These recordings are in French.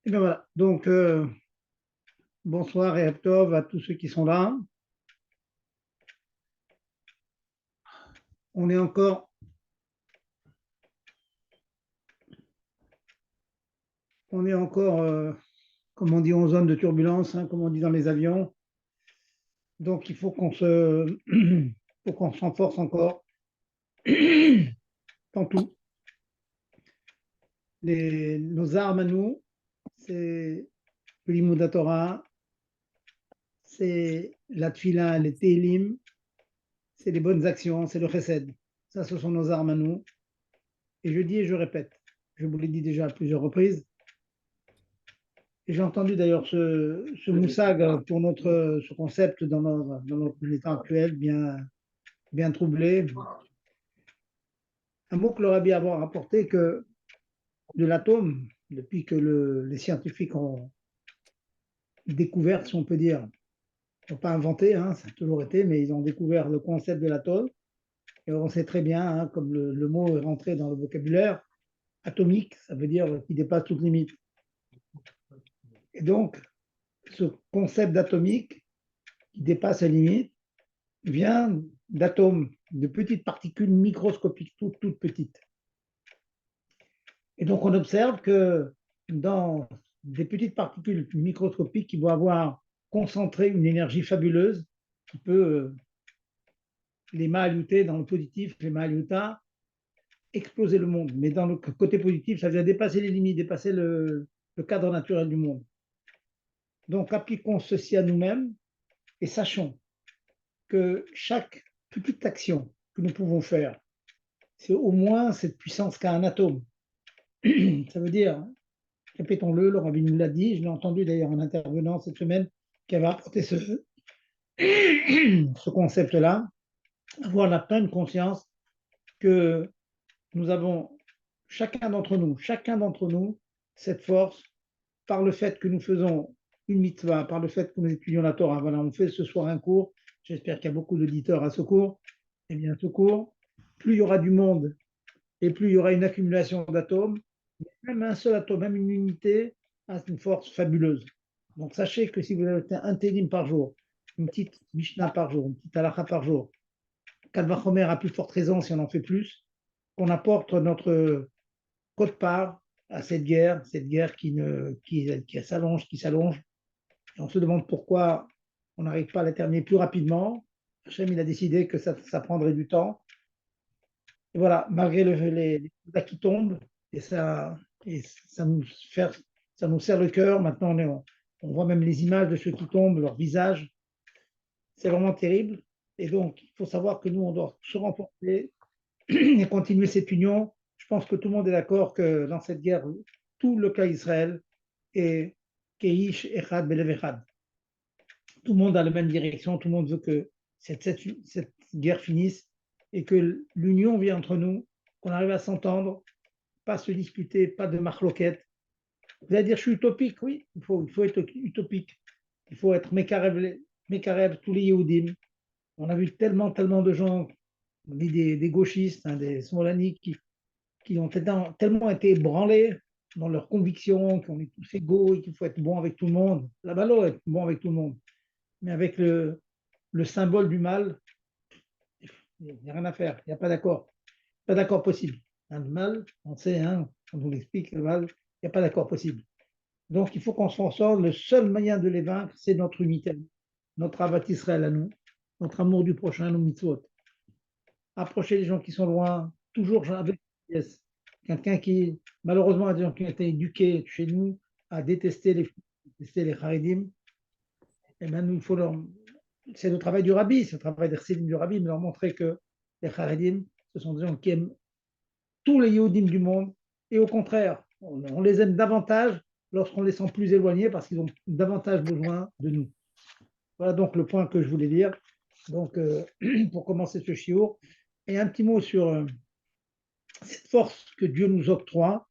Et bien voilà, donc bonsoir et Tov à tous ceux qui sont là. On est encore, on est encore comme on dit, en zone de turbulence, hein, comme on dit dans les avions. Donc il faut faut qu'on s'enforce encore dans tout. Nos armes à nous, c'est le Limud Torah, c'est la Tfila, les Télim, c'est les bonnes actions, c'est le Chesed. Ça, ce sont nos armes à nous. Et je dis et je répète, je vous l'ai dit déjà à plusieurs reprises. Et j'ai entendu d'ailleurs ce moussag pour ce concept dans notre état actuel bien troublé. Un mot que le rabbi a rapporté que de l'atome, depuis que les scientifiques ont découvert, si on peut dire, ils n'ont pas inventé, hein, ça a toujours été, mais ils ont découvert le concept de l'atome. Et on sait très bien, hein, comme le mot est rentré dans le vocabulaire, atomique, ça veut dire qu'il dépasse toute limite. Et donc, ce concept d'atomique qui dépasse la limite, vient d'atomes, de petites particules microscopiques, toutes petites. Et donc on observe que dans des petites particules microscopiques qui vont avoir concentré une énergie fabuleuse qui peut les mahaluter dans le positif, les mahaluta, exploser le monde. Mais dans le côté positif, ça vient dépasser les limites, dépasser le cadre naturel du monde. Donc appliquons ceci à nous-mêmes et sachons que chaque petite action que nous pouvons faire, c'est au moins cette puissance qu'a un atome. Ça veut dire, répétons-le, le rabbi nous l'a dit, je l'ai entendu d'ailleurs en intervenant cette semaine, qui avait apporté ce concept-là, avoir la pleine conscience que nous avons, chacun d'entre nous, cette force, par le fait que nous faisons une mitzvah, par le fait que nous étudions la Torah. Voilà, on fait ce soir un cours, j'espère qu'il y a beaucoup d'auditeurs à ce cours. Eh bien, ce cours, plus il y aura du monde et plus il y aura une accumulation d'atomes, même un seul atome, même une unité, a une force fabuleuse. Donc sachez que si vous avez un télim par jour, une petite Mishnah par jour, une petite halakha par jour, Kalvachomer a plus forte raison si on en fait plus, qu'on apporte notre quote-part à cette guerre qui s'allonge, qui s'allonge. Et on se demande pourquoi on n'arrive pas à la terminer plus rapidement. Hachem, il a décidé que ça prendrait du temps. Et voilà, malgré les coups qui tombent, et et ça, nous, fait, ça nous serre le cœur. Maintenant, on voit même les images de ceux qui tombent, leur visage. C'est vraiment terrible. Et donc, il faut savoir que nous, on doit se renforcer et continuer cette union. Je pense que tout le monde est d'accord que dans cette guerre, tout le cas Israël est Keish Echad Belev Echad. Tout le monde a la même direction, tout le monde veut que cette guerre finisse et que l'union vienne entre nous, qu'on arrive à s'entendre, pas se disputer, pas de marloquette. Vous allez dire, je suis utopique, oui, il faut être utopique. Il faut être Mekarev, tous les Yehudim. On a vu tellement de gens, des gauchistes, hein, des Smolani, qui ont tellement été ébranlés dans leurs convictions, qu'on est tous égaux et qu'il faut être bon avec tout le monde. La valeur est bon avec tout le monde. Mais avec le symbole du mal, il n'y a rien à faire, il n'y a pas d'accord. Pas d'accord possible. Hein, le mal, on sait, hein, on nous l'explique, le mal, il n'y a pas d'accord possible. Donc il faut qu'on s'en sorte. Le seul moyen de les vaincre, c'est notre unité, notre avat Israël à nous, notre amour du prochain, nos mitzvot. Approcher les gens qui sont loin, toujours avec yes. Quelqu'un qui, malheureusement, a des gens qui ont été éduqués chez nous à détester les Haredim, et bien nous, il faut leur, c'est le travail du rabbi, c'est le travail des chassidim du rabbi, mais leur montrer que les Haredim, ce sont des gens qui aiment tous les Yehudim du monde, et au contraire, on les aime davantage lorsqu'on les sent plus éloignés parce qu'ils ont davantage besoin de nous. Voilà donc le point que je voulais dire. Donc, pour commencer ce chiour, et un petit mot sur cette force que Dieu nous octroie.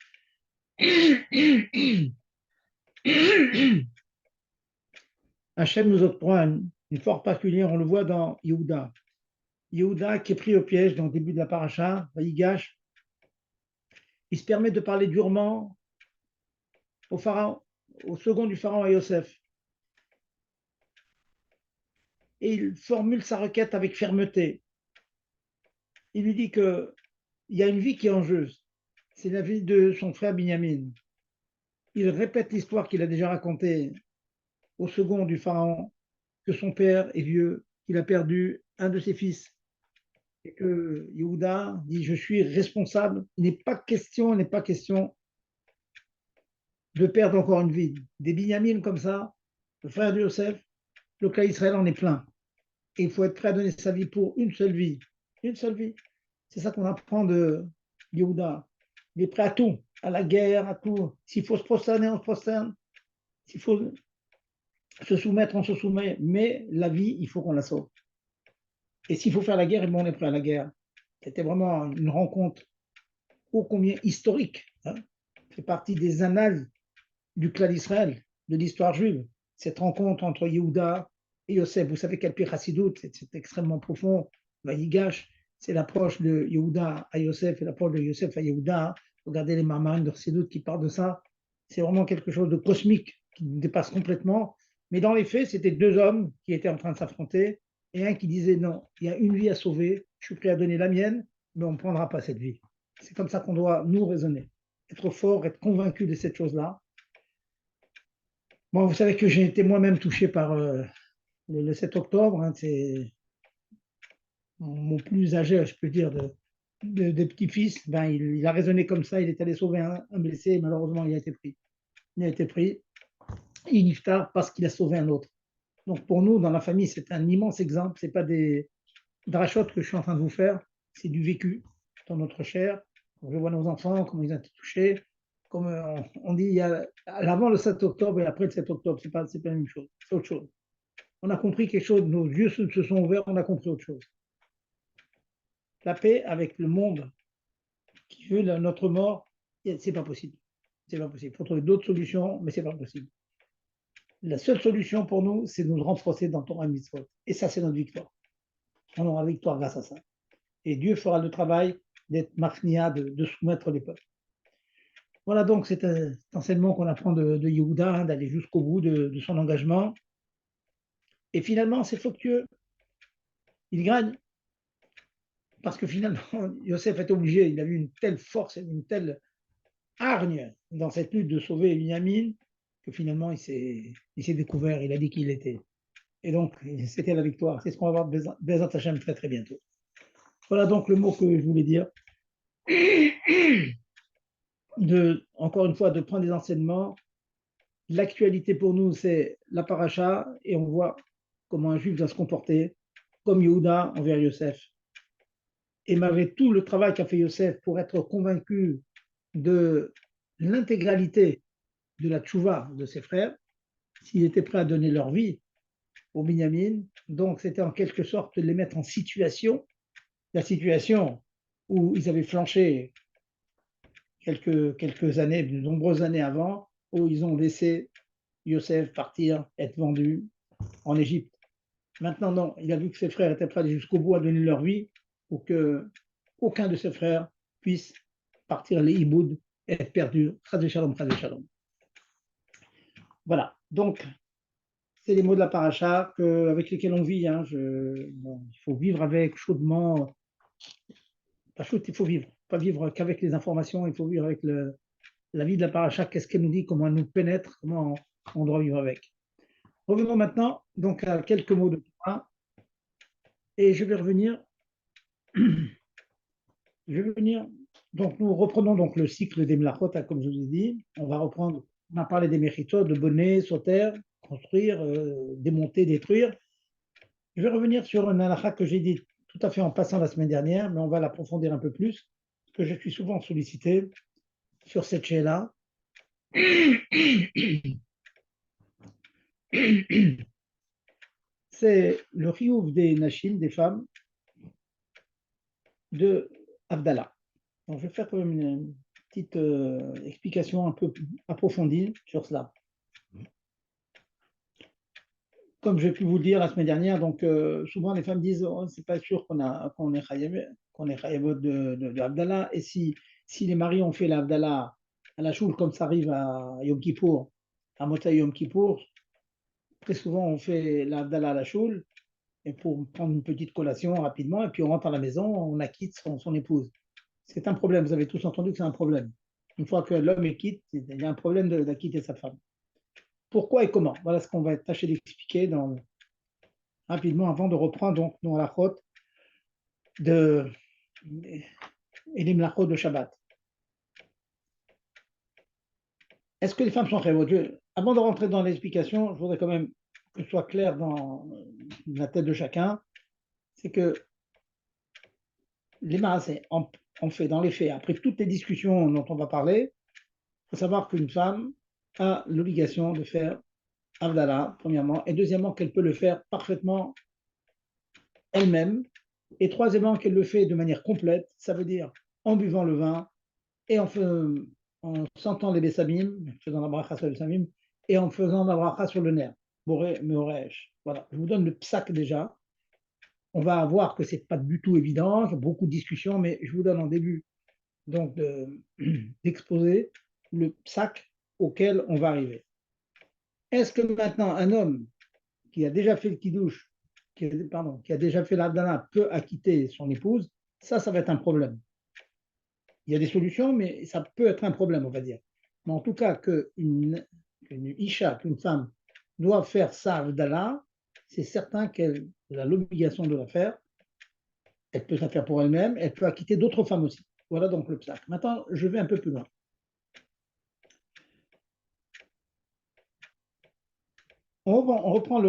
Hachem nous octroie une force particulière, on le voit dans Yehuda. Yehuda qui est pris au piège dans le début de la paracha, Vaïgash, il se permet de parler durement au pharaon. au second du pharaon à Yosef. Et il formule sa requête avec fermeté. Il lui dit qu'il y a une vie qui est en jeu. C'est la vie de son frère Binyamin. Il répète l'histoire qu'il a déjà racontée au second du pharaon, que son père est vieux, qu'il a perdu un de ses fils, et que Yehuda dit je suis responsable. Il n'est pas question de perdre encore une vie. Des Binyamin comme ça, le frère de Yosef, le cas Israël en est plein. Et il faut être prêt à donner sa vie pour une seule vie. Une seule vie. C'est ça qu'on apprend de Yehuda. Il est prêt à tout, à la guerre, à tout. S'il faut se prosterner, on se prosterne. S'il faut se soumettre, on se soumet. Mais la vie, il faut qu'on la sauve. Et s'il faut faire la guerre, on est prêt à la guerre. C'était vraiment une rencontre ô combien historique. Hein. C'est partie des annales du clan d'Israël, de l'histoire juive. Cette rencontre entre Yehuda et Yosef. Vous savez quel pire chassidoute, c'est extrêmement profond. Vayigash, c'est l'approche de Yehuda à Yosef et l'approche de Yosef à Yehuda. Regardez les marmarines de chassidoute qui parlent de ça. C'est vraiment quelque chose de cosmique qui nous dépasse complètement. Mais dans les faits, c'était deux hommes qui étaient en train de s'affronter et un qui disait non, il y a une vie à sauver, je suis prêt à donner la mienne, mais on ne prendra pas cette vie. C'est comme ça qu'on doit nous raisonner. Être fort, être convaincu de cette chose-là. Bon, vous savez que j'ai été moi-même touché par le 7 octobre. Hein, c'est mon plus âgé, je peux dire, de petits-fils. Ben, il a raisonné comme ça. Il est allé sauver un blessé. Et malheureusement, il a été pris. Il a été pris. Il niftar parce qu'il a sauvé un autre. Donc pour nous, dans la famille, c'est un immense exemple. Ce n'est pas des drachotes que je suis en train de vous faire. C'est du vécu dans notre chair. Je vois nos enfants, comment ils ont été touchés. Comme on dit, il y a avant le 7 octobre et après le 7 octobre. Ce n'est pas la même chose. C'est autre chose. On a compris quelque chose, nos yeux se sont ouverts, on a compris autre chose. La paix avec le monde qui veut notre mort, c'est pas possible. C'est pas possible. Il faut trouver d'autres solutions, mais c'est pas possible. La seule solution pour nous, c'est de nous renforcer dans Torah Mitzvot. Et ça, c'est notre victoire. On aura victoire grâce à ça. Et Dieu fera le travail d'être machnia, de soumettre les peuples. Voilà donc cet enseignement qu'on apprend de Yehuda, hein, d'aller jusqu'au bout de son engagement. Et finalement, c'est fructueux. Il gagne. Parce que finalement, Yosef est obligé, il a eu une telle force, une telle hargne dans cette lutte de sauver Binyamin, que finalement, il s'est découvert, il a dit qui il était. Et donc, c'était la victoire. C'est ce qu'on va voir Bezat Hashem très très bientôt. Voilà donc le mot que je voulais dire. Encore une fois, de prendre des enseignements. L'actualité pour nous, c'est la paracha, et on voit comment un juif doit se comporter, comme Yehuda envers Yosef. Et malgré tout le travail qu'a fait Yosef pour être convaincu de l'intégralité de la tchouva de ses frères, s'ils étaient prêts à donner leur vie au Binyamin, donc c'était en quelque sorte de les mettre en situation, la situation où ils avaient flanché quelques années, de nombreuses années avant, où ils ont laissé Yosef partir, être vendu en Égypte. Maintenant, non, il a vu que ses frères étaient prêts à aller jusqu'au bout à donner leur vie pour que aucun de ses frères puisse partir les hiboud et être perdu. Chas shalom, chas shalom. Voilà, donc c'est les mots de la paracha avec lesquels on vit. Hein. Bon, il faut vivre avec chaudement. Pas chaud, il faut vivre. Pas vivre qu'avec les informations, il faut vivre avec la vie de la paracha, qu'est-ce qu'elle nous dit, comment elle nous pénètre, comment on doit vivre avec. Revenons maintenant donc à quelques mots de Torah. Et je vais revenir. Donc nous reprenons donc le cycle des Mlachot, hein, comme je vous ai dit. On va reprendre, on a parlé des méritos, de bonner, sauter, construire, démonter, détruire. Je vais revenir sur une halakha que j'ai dit tout à fait en passant la semaine dernière, mais on va l'approfondir un peu plus, parce que je suis souvent sollicité sur cette chaîne-là. C'est le riouf des Nashim, des femmes, de Abdallah. Donc, je vais faire quand même une petite explication un peu approfondie sur cela. Comme j'ai pu vous le dire la semaine dernière, donc souvent les femmes disent oh, c'est pas sûr qu'on est chayavot de Abdallah. Et si les maris ont fait l'Abdallah à la choule, comme ça arrive à Yom Kippour, à Motzei Yom Kippour, très souvent on fait l'Avdallah à la choule, et pour prendre une petite collation rapidement, et puis on rentre à la maison, on acquitte son épouse. C'est un problème, vous avez tous entendu que c'est un problème. Une fois que l'homme est quitte, il y a un problème d'acquitter sa femme. Pourquoi et comment? Voilà ce qu'on va tâcher d'expliquer rapidement avant de reprendre donc dans la chôte et les mlachot de Shabbat. Est-ce que les femmes sont révoltées? Avant de rentrer dans l'explication, je voudrais quand même que ce soit clair dans la tête de chacun, c'est que les maasés, en fait, dans les faits, après toutes les discussions dont on va parler, il faut savoir qu'une femme a l'obligation de faire Avdallah, premièrement, et deuxièmement, qu'elle peut le faire parfaitement elle-même, et troisièmement, qu'elle le fait de manière complète, ça veut dire en buvant le vin et en sentant les bessamim, faisant la bracha sur les bessamim, et en faisant la bracha sur le nerf. Boré, meoresh. Voilà, je vous donne le psaque déjà. On va voir que ce n'est pas du tout évident, il y a beaucoup de discussions, mais je vous donne en début donc d'exposer le psaque auquel on va arriver. Est-ce que maintenant un homme qui a déjà fait le kidouche, qui a déjà fait l'Abdallah peut acquitter son épouse? Ça va être un problème. Il y a des solutions, mais ça peut être un problème, on va dire. Mais en tout cas, qu'une isha, qu'une femme doit faire sa Abdallah, c'est certain qu'elle a l'obligation de la faire. Elle peut la faire pour elle-même, elle peut acquitter d'autres femmes aussi. Voilà donc le psaque. Maintenant, je vais un peu plus loin. On reprend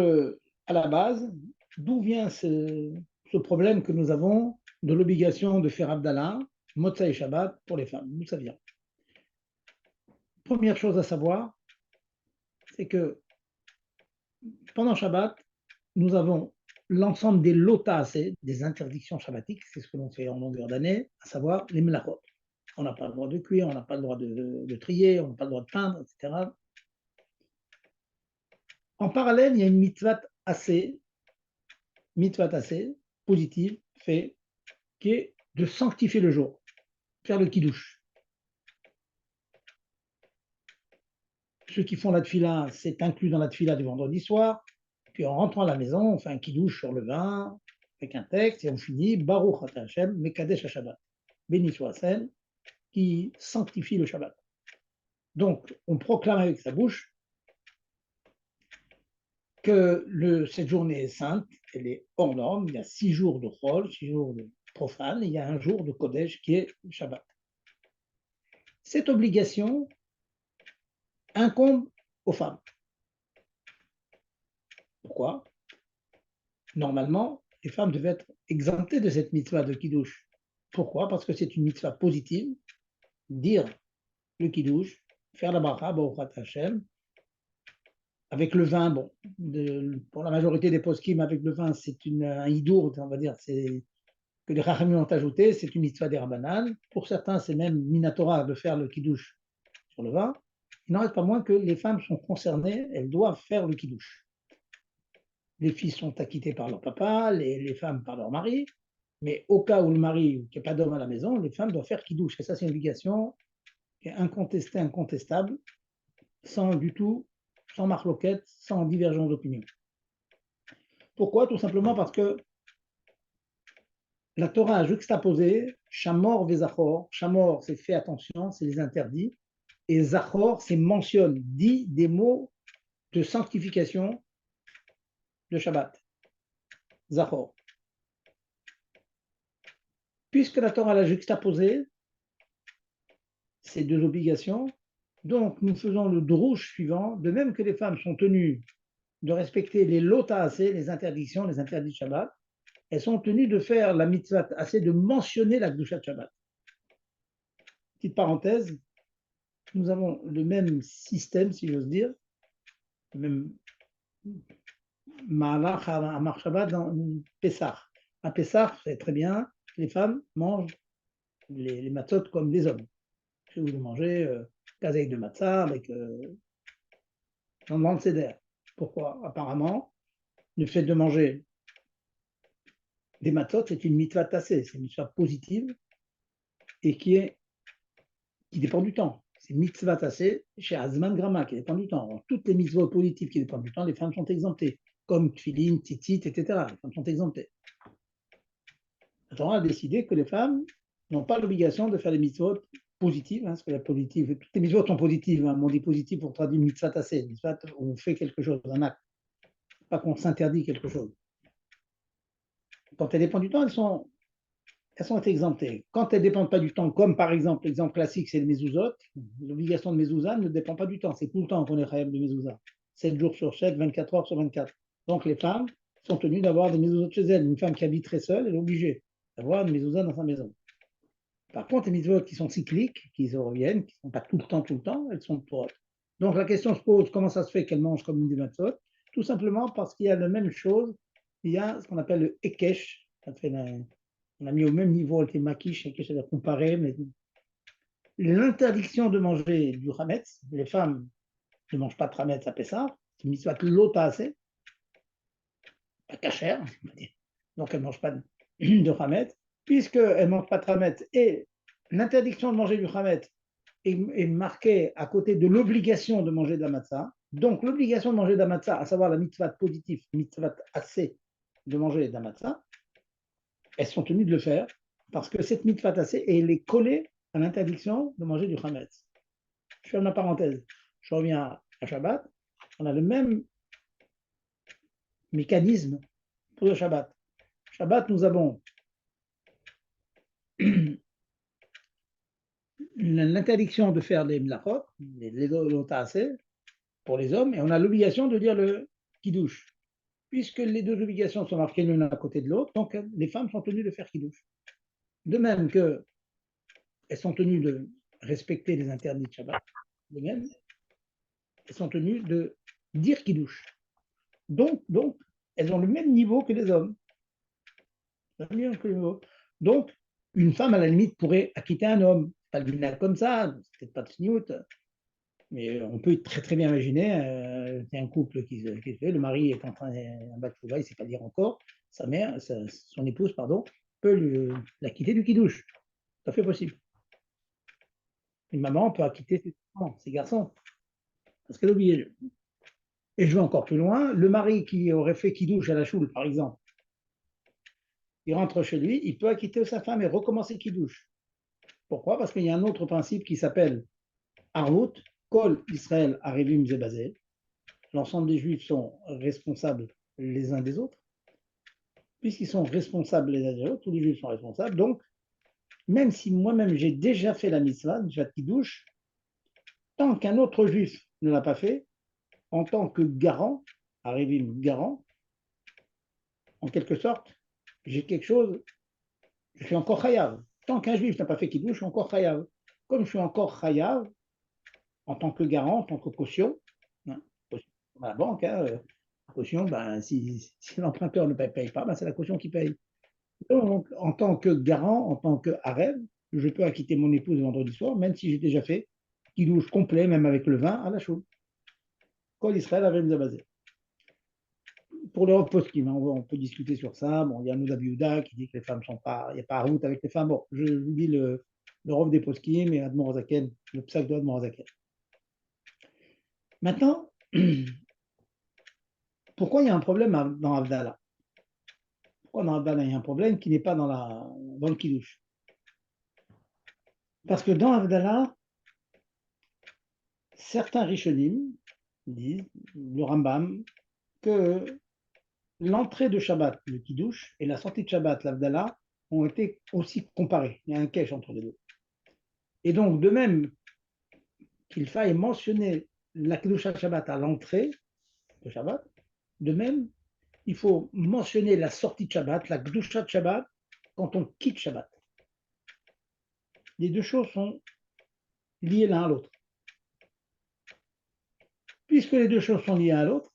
à la base, d'où vient ce problème que nous avons de l'obligation de faire Abdallah, Motza et Shabbat pour les femmes. D'où ça vient? Première chose à savoir, c'est que pendant Shabbat, nous avons l'ensemble des lotas, des interdictions shabbatiques, c'est ce que l'on fait en longueur d'année, à savoir les melachot. On n'a pas le droit de cuire, on n'a pas le droit de trier, on n'a pas le droit de peindre, etc. En parallèle, il y a une mitzvah assez positive, fait, qui est de sanctifier le jour, faire le kiddush. Ceux qui font la tfila, c'est inclus dans la tfila du vendredi soir. Puis en rentrant à la maison, on fait un kiddush sur le vin, avec un texte, et on finit Baruch Ata Hashem, Mekadesh HaShabbat. Béni soit Hashem, qui sanctifie le Shabbat. Donc, on proclame avec sa bouche que cette journée est sainte, elle est hors norme. Il y a 6 jours de Chol, 6 jours de profane, et il y a un jour de Kodesh qui est le Shabbat. Cette obligation incombe aux femmes. Pourquoi? Normalement, les femmes devaient être exemptées de cette mitzvah de Kiddush. Pourquoi? Parce que c'est une mitzvah positive, dire le Kiddush, faire la bracha, Baruch Hashem, avec le vin, bon, pour la majorité des poskim, avec le vin, c'est un hidour, on va dire, c'est que les Rachamim ont ajouté, c'est une mitzvah des Rabbanan. Pour certains, c'est même minatora de faire le Kiddush sur le vin. Il n'en reste pas moins que les femmes sont concernées, elles doivent faire le Kiddush. Les filles sont acquittées par leur papa, les femmes par leur mari, mais au cas où le mari, qui n'est pas d'homme à la maison, les femmes doivent faire kidouche. Et ça, c'est une obligation qui est incontestée, incontestable, sans du tout, sans marloquette, sans divergence d'opinion. Pourquoi? Tout simplement parce que la Torah a juxtaposé Shamor vezachor. Shamor, c'est fait attention, c'est les interdits. Et Zachor, c'est mentionne, dit des mots de sanctification de Shabbat. Zachor. Puisque la Torah l'a juxtaposé, ces deux obligations, donc nous faisons le drouche suivant, de même que les femmes sont tenues de respecter les lotas, les interdictions, les interdits de Shabbat, elles sont tenues de faire la mitzvah assez de mentionner la Gdusha de Shabbat. Petite parenthèse, nous avons le même système, si j'ose dire, le même Ma'alach à Shabbat dans Pessah. À Pessah, c'est très bien, les femmes mangent les matzot comme les hommes. Si vous mangez kazeik de matzah avec dans le seder. Pourquoi? Apparemment, le fait de manger des matzot, c'est une mitzvah tassée, c'est une mitzvah positive et qui dépend du temps. c'est mitzvah tassé chez Azman Grama, qui dépend du temps. Alors, toutes les mitzvot positives qui dépendent du temps, les femmes sont exemptées, comme tfilin, tzitzit, etc. Les femmes sont exemptées. La Torah a décidé que les femmes n'ont pas l'obligation de faire des mitzvot positives, parce que la positive, toutes les mitzvot sont positives, hein, on dit positif pour traduire mitzvah tassé, mitzvah où on fait quelque chose, un acte, pas qu'on s'interdit quelque chose. Quand elles dépendent du temps, elles sont exemptées. Quand elles ne dépendent pas du temps, comme par exemple, l'exemple classique, c'est le mezuzot, l'obligation de mezouza ne dépend pas du temps. C'est tout le temps qu'on est khayab de mezouza. 7 jours sur 7, 24 heures sur 24. Donc les femmes sont tenues d'avoir des mezuzot chez elles. Une femme qui habite très seule, elle est obligée d'avoir une mezouza dans sa maison. Par contre, les mezuzot qui sont cycliques, qui reviennent, qui ne sont pas tout le temps, elles sont pour elles. Donc la question se pose, comment ça se fait qu'elles mangent comme une des matzot? Tout simplement parce qu'il y a la même chose, il y a ce qu'on appelle le ekesh, ça fait on a mis au même niveau les maquiches, et que c'est à comparer, mais l'interdiction de manger du hametz, les femmes ne mangent pas de hametz à Pessah, c'est une mitzvah lota assez, pas cachère, on va dire. Donc elles ne mangent pas de hametz, puisqu'elles ne mangent pas de hametz, et l'interdiction de manger du hametz est marquée à côté de l'obligation de manger de la matzah. Donc l'obligation de manger de la matzah, à savoir la mitzvah positive, mitzvah assez de manger de la matzah, elles sont tenues de le faire parce que cette mitzvah tassée, elle est collée à l'interdiction de manger du chametz. Je ferme la parenthèse. Je reviens à Shabbat. On a le même mécanisme pour le Shabbat. Shabbat, nous avons l'interdiction de faire les mlachot, les lotassés, pour les hommes, et on a l'obligation de dire le kiddush. Puisque les deux obligations sont marquées l'une à côté de l'autre, donc les femmes sont tenues de faire kiddush. De même qu'elles sont tenues de respecter les interdits de Shabbat, de même, elles sont tenues de dire kiddush. Donc, elles ont le même niveau que les hommes. Donc, une femme, à la limite, pourrait acquitter un homme. Pas le vinaigre comme ça, c'est peut-être pas de sniout, mais on peut très très bien imaginer, c'est un couple qui se fait, le mari est en train de battre il ne sait pas dire encore, sa mère, son épouse, pardon, peut l'acquitter du kidouche. Tout à fait possible. Une maman peut acquitter ses garçons, parce qu'elle a oublié. Et je vais encore plus loin, le mari qui aurait fait kidouche à la choule, par exemple, il rentre chez lui, il peut acquitter sa femme et recommencer kidouche. Pourquoi? Parce qu'il y a un autre principe qui s'appelle Arvout, Kol Israël Arivim Zebazé. L'ensemble des Juifs sont responsables les uns des autres. Puisqu'ils sont responsables les uns des autres, tous les Juifs sont responsables. Donc, même si moi-même j'ai déjà fait la mitzvah, mitzvah de kidouche, tant qu'un autre Juif ne l'a pas fait, en tant que garant, Arivim garant, en quelque sorte, j'ai quelque chose, je suis encore chayav. Tant qu'un Juif n'a pas fait kidouche, je suis encore chayav. Comme je suis encore chayav, en tant que garant, en tant que caution, hein, à la banque, hein, la caution, ben, si l'emprunteur ne paye pas, ben, c'est la caution qui paye. Donc, en tant que garant, en tant que harem, je peux acquitter mon épouse vendredi soir, même si j'ai déjà fait kidouche complet, même avec le vin, à la chaude. Kol Israël avait basé. Pour l'Europe post-kim, on peut discuter sur ça. Bon, il y a Nouda Biouda qui dit que les femmes ne sont pas, il n'y a pas route avec les femmes. Bon, je vous dis l'Europe des post-kim et Admor Zaken, le psaque de Admor Zaken. Maintenant, pourquoi il y a un problème dans Avdallah? Pourquoi dans Avdallah il y a un problème qui n'est pas dans le kidouche? Parce que dans Avdallah, certains Rishonim disent, le Rambam, que l'entrée de Shabbat, le kidouche, et la sortie de Shabbat, l'Avdallah, ont été aussi comparés. Il y a un cache entre les deux. Et donc, de même qu'il faille mentionner la Kedusha Shabbat à l'entrée de Shabbat, de même, il faut mentionner la sortie de Shabbat, la Kedusha Shabbat, quand on quitte Shabbat. Les deux choses sont liées l'un à l'autre. Puisque les deux choses sont liées à l'autre,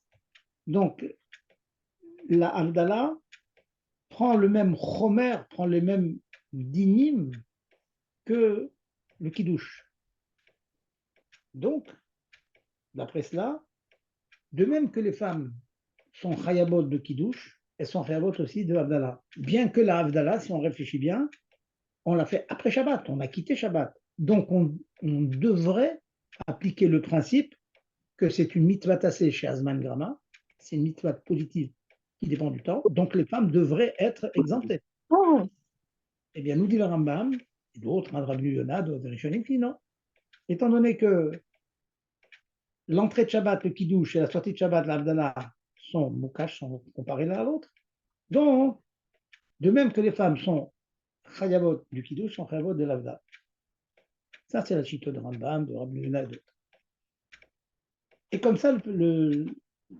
donc la Havdalah prend le même chomer, prend les mêmes dinim que le kidouche. Donc, d'après cela, de même que les femmes sont chayabot de kidouche, elles sont chayabot aussi de Havdalah. Bien que la Havdalah, si on réfléchit bien, on l'a fait après Shabbat, on a quitté Shabbat. Donc, on devrait appliquer le principe que c'est une mitzvah tassée chez Azman Grama, c'est une mitzvah positive qui dépend du temps, donc les femmes devraient être exemptées. Eh bien, nous dit le Rambam, et d'autres, Rabbi Yonah, d'autres Rishonim, qui non. Étant donné que l'entrée de Shabbat, le Kiddush, et la sortie de Shabbat, l'Abdallah, sont moukash, sont comparés l'un à l'autre, donc, de même que les femmes sont chayavot du Kiddush, sont chayavot de l'Abdallah. Ça, c'est la chita de Rambam, de Rabbi Yonah et d'autres. Et comme ça, le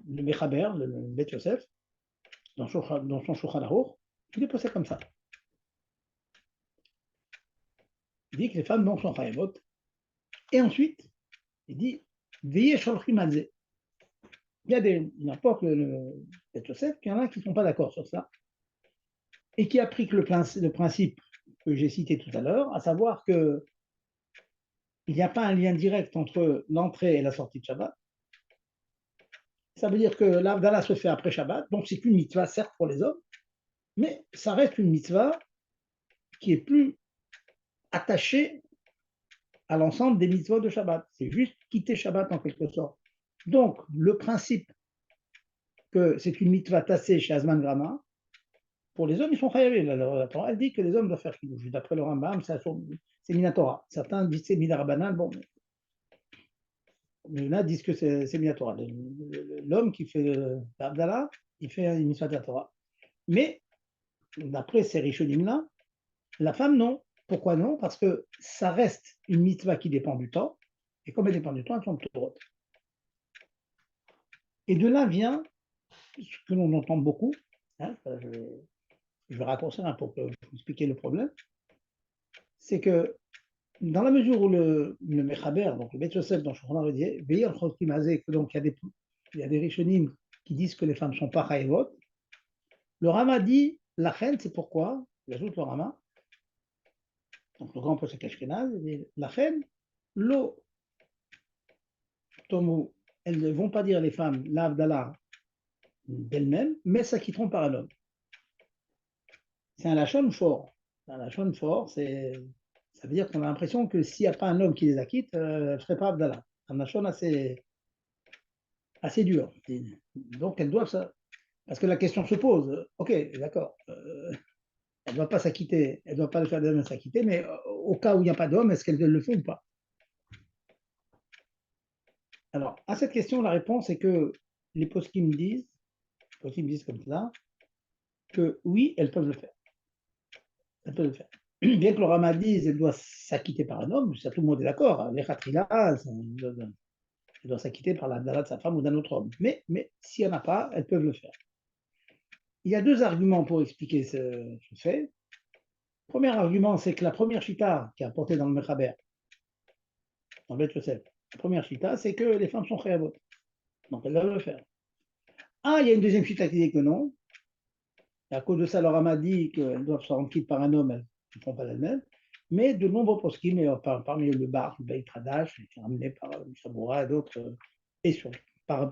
Mechaber, le Bet Yosef, dans son Shulchan Aruch, il est posé comme ça. Il dit que les femmes non sont chayavot. Et ensuite, il dit veillez sholchim alzeh. Il n'importe le Bet Yosef, qu'il y en a qui ne sont pas d'accord sur ça et qui appliquent le principe que j'ai cité tout à l'heure, à savoir que il n'y a pas un lien direct entre l'entrée et la sortie de Shabbat. Ça veut dire que l'Avdallah se fait après Shabbat, donc c'est une mitzvah, certes, pour les hommes, mais ça reste une mitzvah qui est plus attachée à l'ensemble des mitzvahs de Shabbat. C'est juste quitter Shabbat en quelque sorte. Donc, le principe que c'est une mitzvah tassée chez Azman Grama, pour les hommes, ils sont chayavés. La Torah, elle dit que les hommes doivent faire kiddush. D'après le Rambam, c'est Minatora. Certains disent que c'est Minarabanan. Bon, là disent que c'est Minatora. L'homme qui fait l'Abdallah, il fait une mitzvah de la Torah. Mais, d'après ces Rishonim-là, la femme, non. Pourquoi non? Parce que ça reste une mitzvah qui dépend du temps. Et comme elle dépend du temps, elle tombe Torah. Et de là vient ce que l'on entend beaucoup. Hein, je vais raccourcir un peu pour vous expliquer le problème. C'est que dans la mesure où le Mechaber, donc le Bet Yosef dans Shulchan Aruch dit, Veillez Chokim Hazeh, donc il y a des Rishonim qui disent que les femmes ne sont pas Chaïvot. Le Rama dit, la reine, c'est pourquoi, il ajoute le Rama, donc le grand possède Ashkenaz, la reine, l'eau, Tomu, elles ne vont pas dire les femmes, l'Avdallah d'elles-mêmes, mais s'acquitteront par un homme. C'est un lachon fort. Un lachon fort, ça veut dire qu'on a l'impression que s'il n'y a pas un homme qui les acquitte, elles ne feraient pas Abdallah. Un lachon assez dur. Donc elles doivent ça. Parce que la question se pose, ok, d'accord, elles ne doivent pas s'acquitter, elles ne doivent pas le faire d'elles-mêmes s'acquitter, mais au cas où il n'y a pas d'homme, est-ce qu'elles le font ou pas? Alors, à cette question, la réponse est que les poskim disent comme ça, que oui, elles peuvent le faire. Elles peuvent le faire. Bien que le Rama dise qu'elle doit s'acquitter par un homme, ça tout le monde est d'accord. Les khatrila, elle doit s'acquitter par l'Abdallah de sa femme ou d'un autre homme. Mais s'il n'y en a pas, elles peuvent le faire. Il y a deux arguments pour expliquer ce fait. Le premier argument, c'est que la première chita qui est apportée dans le Mechaber, dans le Bet Yosef, la première chita, c'est que les femmes sont chayavot. Donc elles doivent le faire. Ah, il y a une deuxième chita qui dit que non. Et à cause de ça, le Rama dit qu'elles doivent se rendre quittes par un homme, elles ne font pas d'elles-mêmes. Mais de nombreux poskim, parmi le Bar, le Beit Hadash, qui est ramené par Saboura et d'autres, et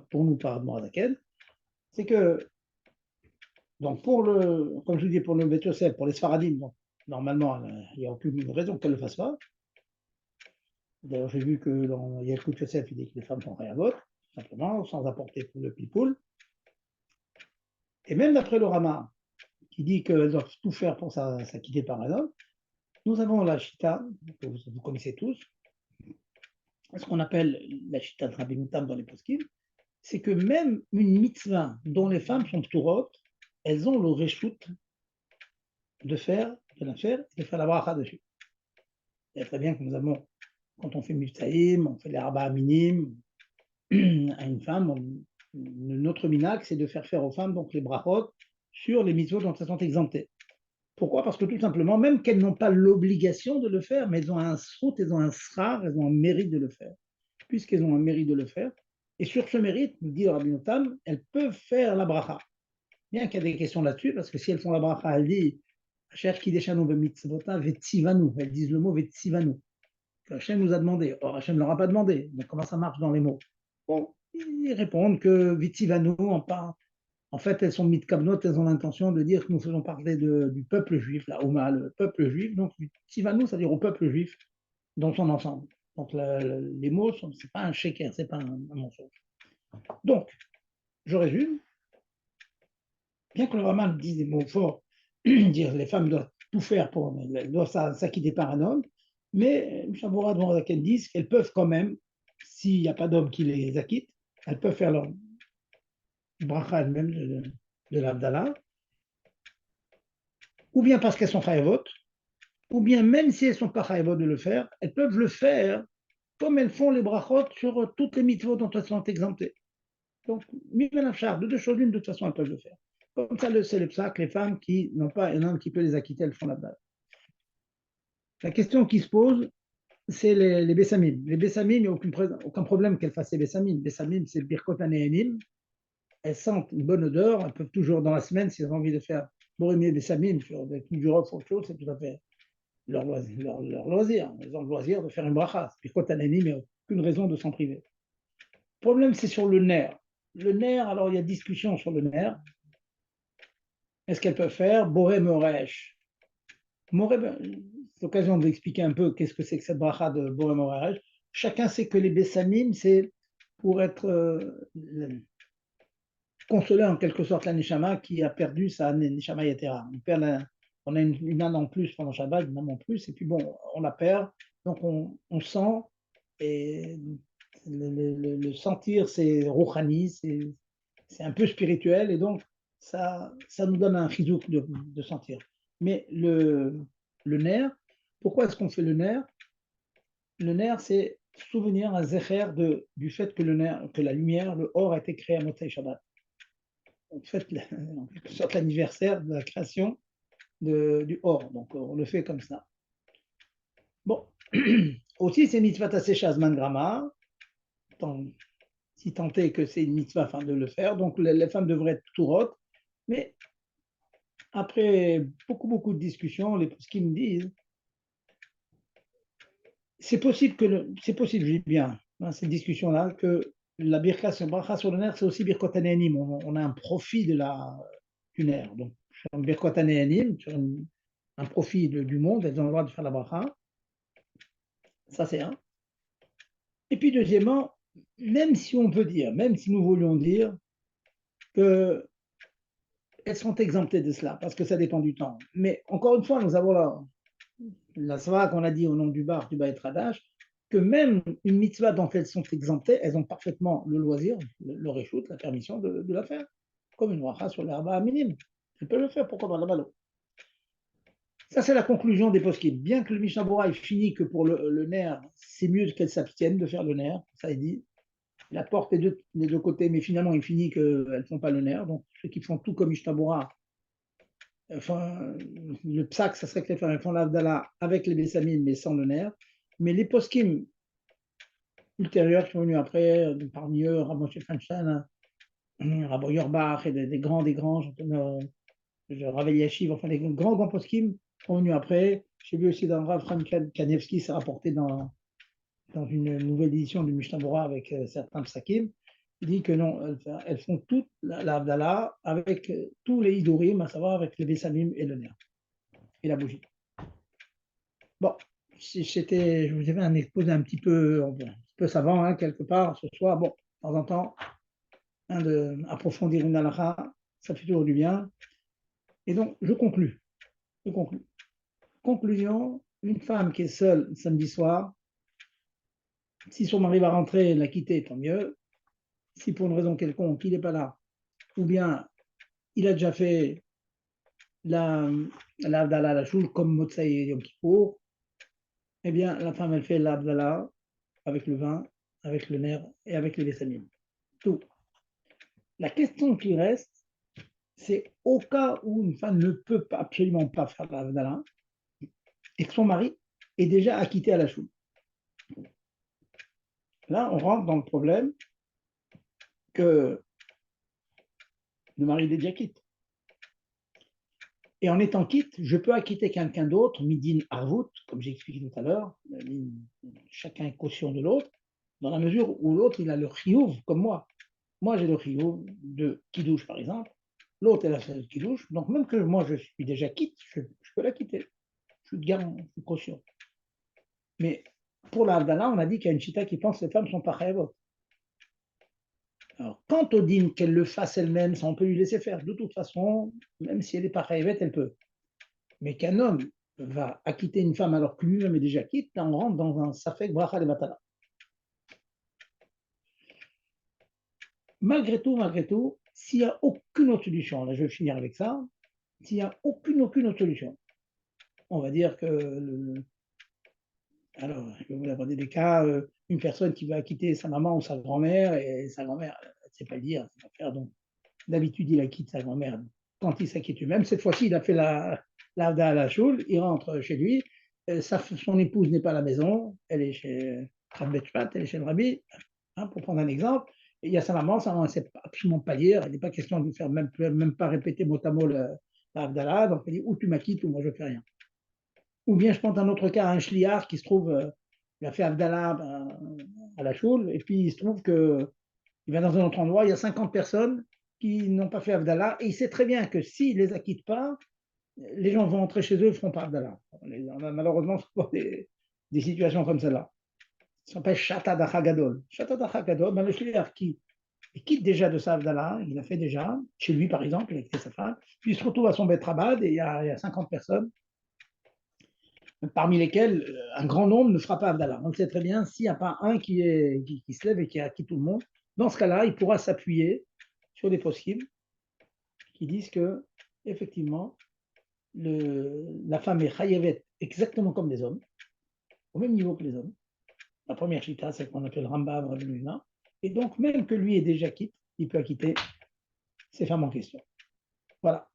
pour nous par Morazaken, c'est que, donc comme je vous dis, pour le Bet Yosef, pour les Sfaradim, donc, normalement, il n'y a aucune raison qu'elle ne le fasse pas. D'ailleurs, j'ai vu que dans Yalkut Yosef, il dit que les femmes sont rien à vote, simplement, sans apporter pour le pipoul. Et même d'après le Rama, qui dit qu'elles doivent tout faire pour s'acquitter par un homme, nous avons la Chita, que vous connaissez tous, ce qu'on appelle la Chita de Rabbi Moutam dans les poskim, c'est que même une mitzvah dont les femmes sont pturotes, elles ont le reshoot de la faire et de faire la bracha dessus. Il y a très bien que nous avons, quand on fait Miftaïm, on fait les rabats minimes à une femme, notre minac, c'est de faire aux femmes donc les brachot sur les mitzvot dont elles sont exemptées. Pourquoi? Parce que tout simplement, même qu'elles n'ont pas l'obligation de le faire, mais elles ont un srout, elles ont un srar, elles ont un mérite de le faire. Puisqu'elles ont un mérite de le faire, et sur ce mérite, nous dit Rabbi Notam, elles peuvent faire la bracha. Bien qu'il y ait des questions là-dessus, parce que si elles font la bracha, elles disent Cher Kideshanu b'mitzvota vetzivanu, elles disent le mot vetzivanu, que Hachem nous a demandé. Or, Hachem ne leur a pas demandé. Donc, comment ça marche dans les mots? Bon, ils répondent que vetzivanu, en fait, elles sont mitkabnot, elles ont l'intention de dire que nous faisons parler du peuple juif, la Ouma, le peuple juif. Donc, vetzivanu, c'est-à-dire au peuple juif, dans son ensemble. Donc les mots, ce n'est pas un shaker, ce n'est pas un mensonge. Donc, je résume, bien que le Raman dise des mots forts, dire les femmes doivent tout faire pour, elles doivent s'acquitter par un homme, mais Mishabura Dmorazaken disent qu'elles peuvent quand même, s'il n'y a pas d'homme qui les acquitte, elles peuvent faire leur bracha elles-mêmes de l'Abdallah, ou bien parce qu'elles sont chayavot, ou bien même si elles ne sont pas chayavot de le faire, elles peuvent le faire comme elles font les brachot sur toutes les mitzvot dont elles sont exemptées. Donc, de deux choses l'une, de toute façon, elles peuvent le faire. Comme ça, c'est le psaque, les femmes qui n'ont pas un homme qui peut les acquitter, elles font l'Abdallah. La question qui se pose, c'est les bessamim. Les bessamim, il n'y a aucun problème qu'elles fassent les bessamim. Bessamim, c'est birkot anéanim. Elles sentent une bonne odeur. Elles peuvent toujours, dans la semaine, si elles ont envie de faire borémier bessamim sur des rof ou autre chose, c'est tout à fait leur loisir. Ils ont le loisir de faire une bracha. Birkot anéanim, il n'y a aucune raison de s'en priver. Le problème, c'est sur le nerf. Le nerf, alors il y a discussion sur le nerf. Est-ce qu'elles peuvent faire boré moresh? C'est l'occasion d'expliquer un peu qu'est-ce que c'est que cette bracha de boré moresh. Chacun sait que les bessamim, c'est pour être consoler en quelque sorte la neshama qui a perdu sa neshama yetera. On a une âme en plus pendant Shabbat, une âme en plus, et puis bon, on la perd, donc on sent, et le sentir, c'est rouhani, c'est un peu spirituel, et donc ça nous donne un chizouk de sentir. Mais le nerf, pourquoi est-ce qu'on fait le nerf? Le nerf, c'est souvenir, un zecher du fait que que la lumière, le or, a été créé à Motzei Shabbat. On fait en quelque sorte l'anniversaire de la création du or. Donc on le fait comme ça. Bon, aussi c'est mitzvah tassécha zman grama, si tant est que c'est une mitzvah afin de le faire. Donc les femmes devraient être tourotes, mais après beaucoup de discussions, les qui me disent c'est possible c'est possible, je dis bien, dans cette discussion-là, que la birka sur le nerf, c'est aussi birkot anéanim. On a un profit du nerf. Donc, sur un birkot anéanim, sur un profit du monde, elles ont le droit de faire la bracha. Ça, c'est un. Et puis, deuxièmement, même si on peut dire, même si nous voulions dire qu'elles sont exemptées de cela, parce que ça dépend du temps. Mais encore une fois, nous avons la svara qu'on a dit au nom du bar, du Baït Radash, que même une mitzvah dont elles sont exemptées, elles ont parfaitement le loisir, le réchoute, la permission de la faire. Comme une bracha sur l'herba minime. Elles peuvent le faire, pourquoi pas là-bas. Ça, c'est la conclusion des poskim. Bien que le Mishnah Bora finit que pour le nerf, c'est mieux qu'elles s'abstiennent de faire le nerf, ça est dit. La porte est des deux côtés, mais finalement, il finit qu'elles ne font pas le nerf. Donc, ceux qui font tout comme Mishnah Bora, enfin, le psak, ça serait que les femmes font l'Avdallah avec les Bessamim, mais sans le nerf. Mais les poskim ultérieurs qui sont venus après, parmi eux, Rabbi Feinstein, Rabbi Yorbach et des grands, Rav Eliashiv, enfin les grands poskim sont venus après. J'ai vu aussi dans Rav Chaim Kanievski, c'est rapporté dans une nouvelle édition du Mishnah Bora avec certains psakim. Il dit que non, elles font toute l'Avdallah avec tous les Idurim, à savoir avec les Bessamim et le nerf et la bougie. Bon, je vous avais un exposé un petit peu savant, hein, quelque part, ce soir. Bon, de temps en temps, hein, d'approfondir une halakha, ça fait toujours du bien. Et donc, je conclus. Conclusion, une femme qui est seule samedi soir, si son mari va rentrer, la quitter, tant mieux. Si pour une raison quelconque, il n'est pas là, ou bien il a déjà fait l'Abdallah, la choule, comme Motsai et Yom Kippour, eh bien, la femme, elle fait l'Abdallah avec le vin, avec le nerf et avec les bessamim. Tout. La question qui reste, c'est au cas où une femme ne peut absolument pas faire l'Abdallah et que son mari est déjà acquitté à la choule. Là, on rentre dans le problème que le mari est déjà quitte. Et en étant quitte, je peux acquitter quelqu'un d'autre, midin arvout, comme j'ai expliqué tout à l'heure, chacun est caution de l'autre, dans la mesure où l'autre, il a le chiyuv, comme moi. Moi, j'ai le chiyuv de kidouche, par exemple. L'autre, elle a fait le kidouche. Donc, même que moi, je suis déjà quitte, je peux la quitter. Je suis de garant, je suis caution. Mais pour l'Avdallah, on a dit qu'il y a une chita qui pense que les femmes sont pas chayavot. Alors, quant au din qu'elle le fasse elle-même, ça on peut lui laisser faire. De toute façon, même si elle n'est pas chayavette, elle peut. Mais qu'un homme va acquitter une femme alors que lui-même est déjà quitte, là on rentre dans un safek bracha de batala. Malgré tout, s'il n'y a aucune autre solution, là je vais finir avec ça, s'il n'y a aucune autre solution, on va dire que alors, je vais vous aborder des cas, une personne qui va quitter sa maman ou sa grand-mère, et sa grand-mère, elle ne sait pas le dire, elle ne sait pas faire, donc d'habitude, il acquitte sa grand-mère quand il s'acquitte lui-même. Cette fois-ci, il a fait l'Avda à la choule, il rentre chez lui, son épouse n'est pas à la maison, elle est chez Rav Shpat, elle est chez le Rabbi, hein, pour prendre un exemple, et il y a sa maman ne sait absolument pas lire, il n'est pas question de lui faire même pas répéter mot à mot l'Avdallah, donc il dit ou tu m'acquittes ou moi je ne fais rien. Ou bien je prends un autre cas, un shliach qui se trouve, il a fait Avdallah à la choule, et puis il se trouve qu'il va dans un autre endroit, il y a 50 personnes qui n'ont pas fait Avdallah, et il sait très bien que s'il ne les acquitte pas, les gens vont entrer chez eux et ne feront pas Avdallah. On a malheureusement souvent des situations comme celle-là. Ça s'appelle Shata d'Achagadol. Shata d'Achagadol, le shliach qui quitte déjà de sa Avdallah, il l'a fait déjà, chez lui par exemple, il a quitté sa femme, puis il se retrouve à son Betrabad et il y a 50 personnes parmi lesquels un grand nombre ne fera pas Abdallah. On le sait très bien, s'il n'y a pas un qui se lève et qui acquitte tout le monde, dans ce cas-là, il pourra s'appuyer sur des possibles qui disent que, effectivement, la femme est chayavet exactement comme les hommes, au même niveau que les hommes. La première chita, c'est qu'on appelle Rambam Rabbeinu, et donc, même que lui est déjà quitte, il peut acquitter ces femmes en question. Voilà.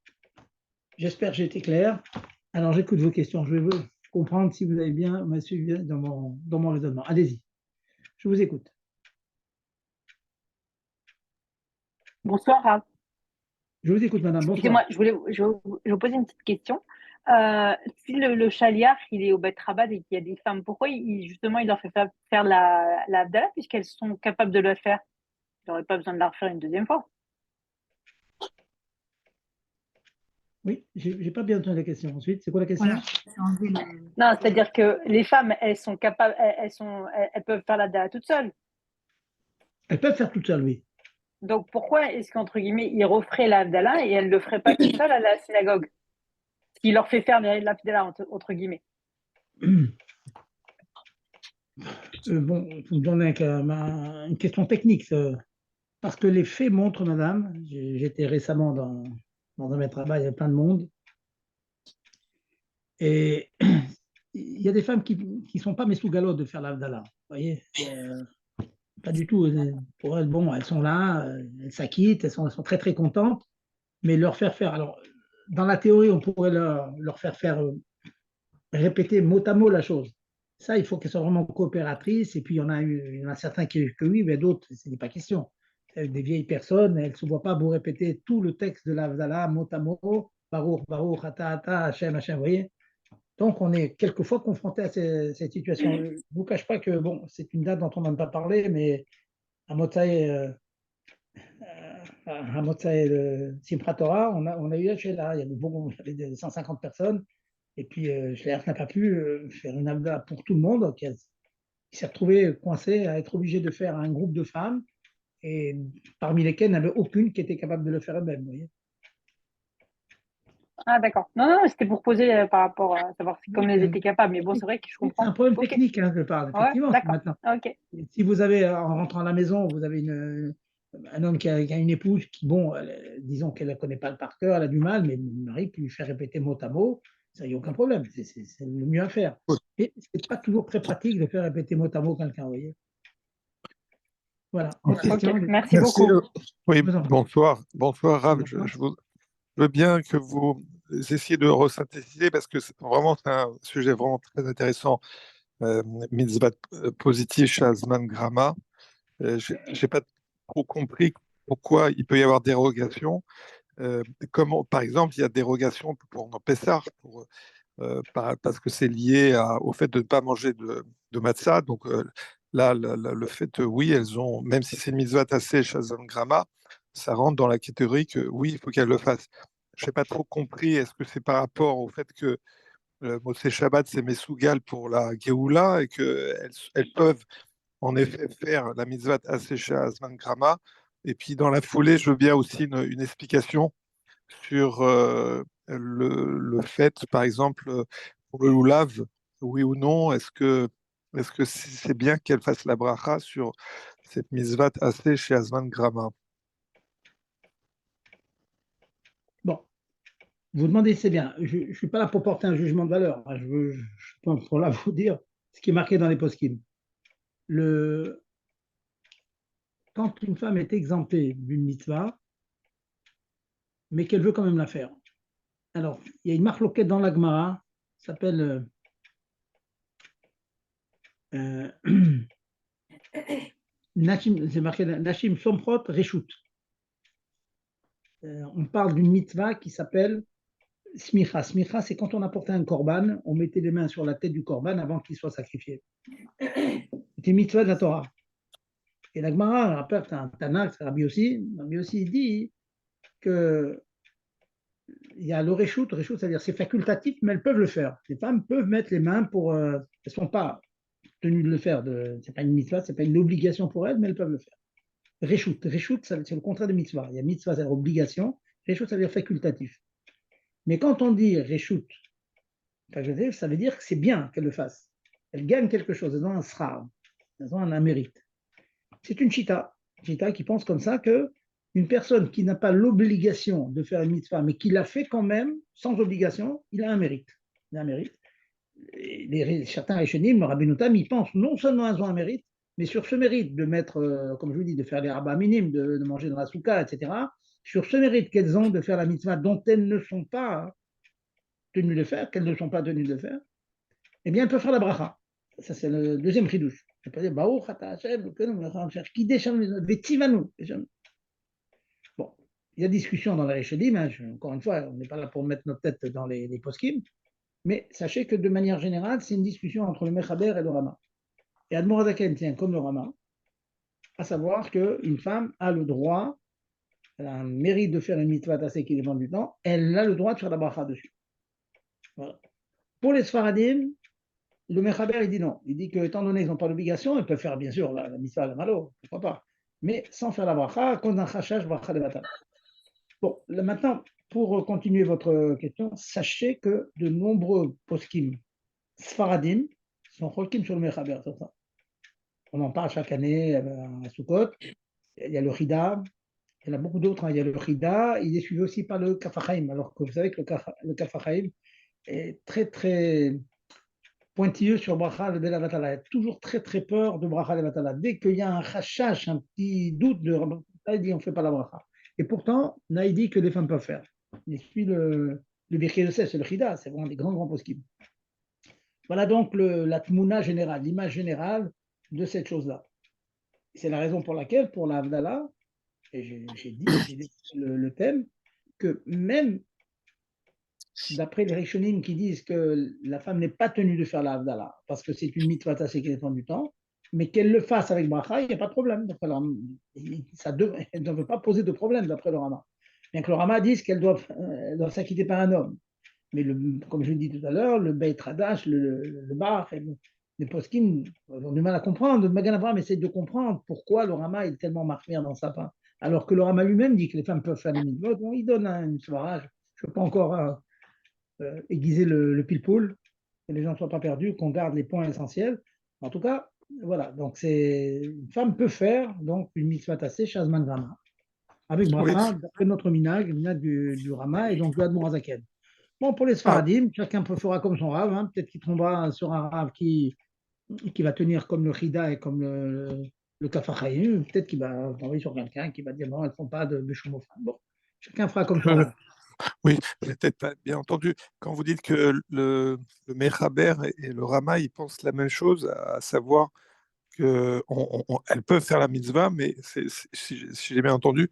J'espère que j'ai été clair. Alors, j'écoute vos questions. Je vais vous comprendre si vous avez bien suivi dans mon raisonnement. Allez-y. Je vous écoute. Bonsoir, Rav. Je vous écoute, madame. Bonsoir. Excusez-moi, je vous poser une petite question. Si le chaliar, il est au Bet Rabat et qu'il y a des femmes, pourquoi justement il leur fait faire la Abdallah puisqu'elles sont capables de le faire? Il n'aurait pas besoin de la refaire une deuxième fois. Oui, j'ai pas bien entendu la question. Ensuite, c'est quoi la question? Voilà. Non, c'est-à-dire que les femmes, elles sont capables, elles peuvent faire l'Abdallah toutes seules. Elles peuvent faire toutes seules, oui. Donc pourquoi est-ce qu'entre guillemets, il referait l'Abdallah et elles ne le feraient pas toutes seules à la synagogue? Il leur fait faire l'Abdallah entre guillemets. Bon, vous me donnez une question technique, parce que les faits montrent, madame, j'étais récemment dans un maître travail, il y a plein de monde, et il y a des femmes qui ne sont pas messougalotes de faire l'Avdallah. Vous voyez, pas du tout. Pour elles, bon, elles sont là, elles s'acquittent, elles sont très très contentes, mais leur faire faire. Alors, dans la théorie, on pourrait leur faire faire répéter mot à mot la chose. Ça, il faut qu'elles soient vraiment coopératrices. Et puis, il y en a certains que oui, mais d'autres, ce n'est pas question. Des vieilles personnes, elles ne se voient pas vous répéter tout le texte de l'Avdallah mot à mot, Baruch, Baruch, Ata, Ata, Hashem, Hashem, vous voyez. Donc, on est quelquefois confronté à cette situation. Je ne vous cache pas que, bon, c'est une date dont on n'a pas parlé, mais à Motsai, Simchat Torah, on a eu là, il y avait, il y avait des 150 personnes, et puis Schleich n'a pas pu faire une Avda pour tout le monde, donc il s'est retrouvé coincé à être obligé de faire un groupe de femmes, et parmi lesquelles il n'y en avait aucune qui était capable de le faire elle-même. Vous voyez. Ah, d'accord. Non, non, c'était pour poser par rapport à savoir Oui, comme elles étaient capables. Mais bon, c'est vrai que je oui, c'est comprends. un problème Ok. technique, hein, je parle, Ouais, effectivement. d'accord. Maintenant, Ok. si vous avez, en rentrant à la maison, vous avez un homme qui a une épouse qui, bon, disons qu'elle ne connaît pas le par cœur, elle a du mal, mais le mari qui lui fait répéter mot à mot, ça, il n'y a aucun problème, c'est le mieux à faire. Et ce n'est pas toujours très pratique de faire répéter mot à mot quelqu'un, vous voyez. Voilà, autre Ok. question. Merci Merci. beaucoup. Oui, Vous en prie. bonsoir. Bonsoir, Rav. Je veux bien que vous essayiez de resynthétiser parce que c'est un sujet vraiment très intéressant. Mitzvah positif chez Azman Grama. Je n'ai pas trop compris pourquoi il peut y avoir dérogation. Comment, par exemple, il y a dérogation pour Pessah, parce que c'est lié au fait de ne pas manger de matzah. Donc là, le fait, oui, elles ont, même si c'est une mitzvah tassée chez Azman Grama, ça rentre dans la catégorie que oui, il faut qu'elles le fassent. Je n'ai pas trop compris, est-ce que c'est par rapport au fait que le Motsei Shabbat, c'est Mesougal pour la Géoula, et qu'elles peuvent en effet faire la mitzvah Assécha Azman Grama. Et puis dans la foulée, je veux bien aussi une explication sur le fait, par exemple, pour le loulav, oui ou non, est-ce que c'est bien qu'elle fasse la bracha sur cette mitzvah assez chez Azman Grama? Bon, vous demandez, c'est bien. Je ne suis pas là pour porter un jugement de valeur. Je pense pour là vous dire ce qui est marqué dans les poskim. Quand une femme est exemptée d'une mitzvah, mais qu'elle veut quand même la faire. Alors, il y a une marloquette dans la Gemara, s'appelle Nashim, c'est marqué Nashim Somprot Reshut. On parle d'une mitzvah qui s'appelle Smicha. Smicha, c'est quand on apportait un korban, on mettait les mains sur la tête du korban avant qu'il soit sacrifié. C'était une mitzvah de la Torah. Et la Gemara rappelle, c'est un Tanakh, c'est Rabbi aussi. Rabbi aussi dit que il y a le reshut, c'est-à-dire c'est facultatif, mais elles peuvent le faire. Les femmes peuvent mettre les mains pour. Elles ne sont pas tenues de le faire. Ce n'est pas une mitzvah, ce n'est pas une obligation pour elles, mais elles peuvent le faire. Reshut, c'est le contraire de mitzvah. Il y a mitzvah, c'est-à-dire obligation. Reshut, ça veut dire facultatif. Mais quand on dit reshut, ça veut dire que c'est bien qu'elles le fassent. Elles gagnent quelque chose, elles ont un srar, elles ont un mérite. C'est une chita qui pense comme ça que une personne qui n'a pas l'obligation de faire une mitzvah, mais qui l'a fait quand même, sans obligation, il a un mérite. Il a un mérite. Certains Rishonim, le Rabbi Notam, ils pensent non seulement elles ont un mérite, mais sur ce mérite de mettre, comme je vous dis, de faire les rabats minimes, de manger dans la souka, etc., sur ce mérite qu'elles ont de faire la mitzvah dont elles ne sont pas tenues de faire, qu'elles ne sont pas tenues de faire, eh bien, elles peuvent faire la bracha. Ça, c'est le deuxième chidouche. Je peux dire, Baruch ata Hashem, Vetivanu. Bon, il y a discussion dans la Rishonim, hein, encore une fois, on n'est pas là pour mettre notre tête dans les poskim, mais sachez que de manière générale, c'est une discussion entre le Mechaber et le Rama. Et Admor Hazaken tient comme le Rama, à savoir qu'une femme a le droit, elle a un mérite de faire une mitzvah tassée qui dépend du temps, elle a le droit de faire la bracha dessus. Voilà. Pour les Sfaradim, le Mechaber, il dit non. Il dit que, étant donné qu'ils n'ont pas l'obligation, ils peuvent faire bien sûr la mitzvah, le malo, pourquoi pas, mais sans faire la bracha, quand un chachash, bracha de batal. Bon, là, maintenant, pour continuer votre question, sachez que de nombreux poskim Sfaradim sont cholkim sur le Mechaber, sur ça. On en parle chaque année à Sukkot. Il y a le Chida, il y en a beaucoup d'autres. Hein. Il y a le Chida, il est suivi aussi par le Kafachaim, alors que vous savez que le Kafachaim est très très pointilleux sur Bracha le Belavatala. Il a toujours très très peur de Bracha le Batala. Dès qu'il y a un chachash, un petit doute de il dit on ne fait pas la Bracha. Et pourtant, là il dit que les femmes peuvent faire. Il suit le Birkei Yosef, c'est le Chida, c'est vraiment des grands poskim. Voilà donc la tmouna générale, l'image générale de cette chose-là. C'est la raison pour laquelle, pour la Havdalah, et j'ai dit le thème, que même d'après les Rishonim qui disent que la femme n'est pas tenue de faire la Havdalah, parce que c'est une mitzvah tassée qui dépend du temps, mais qu'elle le fasse avec bracha, il n'y a pas de problème. Elle ne veut pas poser de problème d'après le Rama. Bien que le Rama dise qu'elle doit s'acquitter par un homme. Mais comme je l'ai dit tout à l'heure, le Beit Hadash, le Bar, les poskim ont du mal à comprendre. Le Magan Avraham essaie de comprendre pourquoi le Rama est tellement marqué dans sa fin. Alors que le Rama lui-même dit que les femmes peuvent faire des mitzvot. Bon, il donne une soirage. Je ne veux pas encore aiguiser le pile-poule, que les gens ne soient pas perdus, qu'on garde les points essentiels. En tout cas, voilà. Donc, une femme peut faire donc, une mitzvah tassée chez Azman Rama, avec bracha, d'après notre minag, le minag du Rama et donc du Admor Hazaken. Bon, pour les Sfaradim, chacun fera comme son rave. Hein. Peut-être qu'il tombera sur un rave qui va tenir comme le Chida et comme le Kafachaïm. Peut-être qu'il va tomber sur quelqu'un qui va dire non, elles ne font pas de Beshumofan. Bon, chacun fera comme son rave. Oui, peut-être pas. Bien entendu, quand vous dites que le Mechaber et le Rama, ils pensent la même chose, à savoir qu'elles peuvent faire la mitzvah, mais si j'ai bien entendu,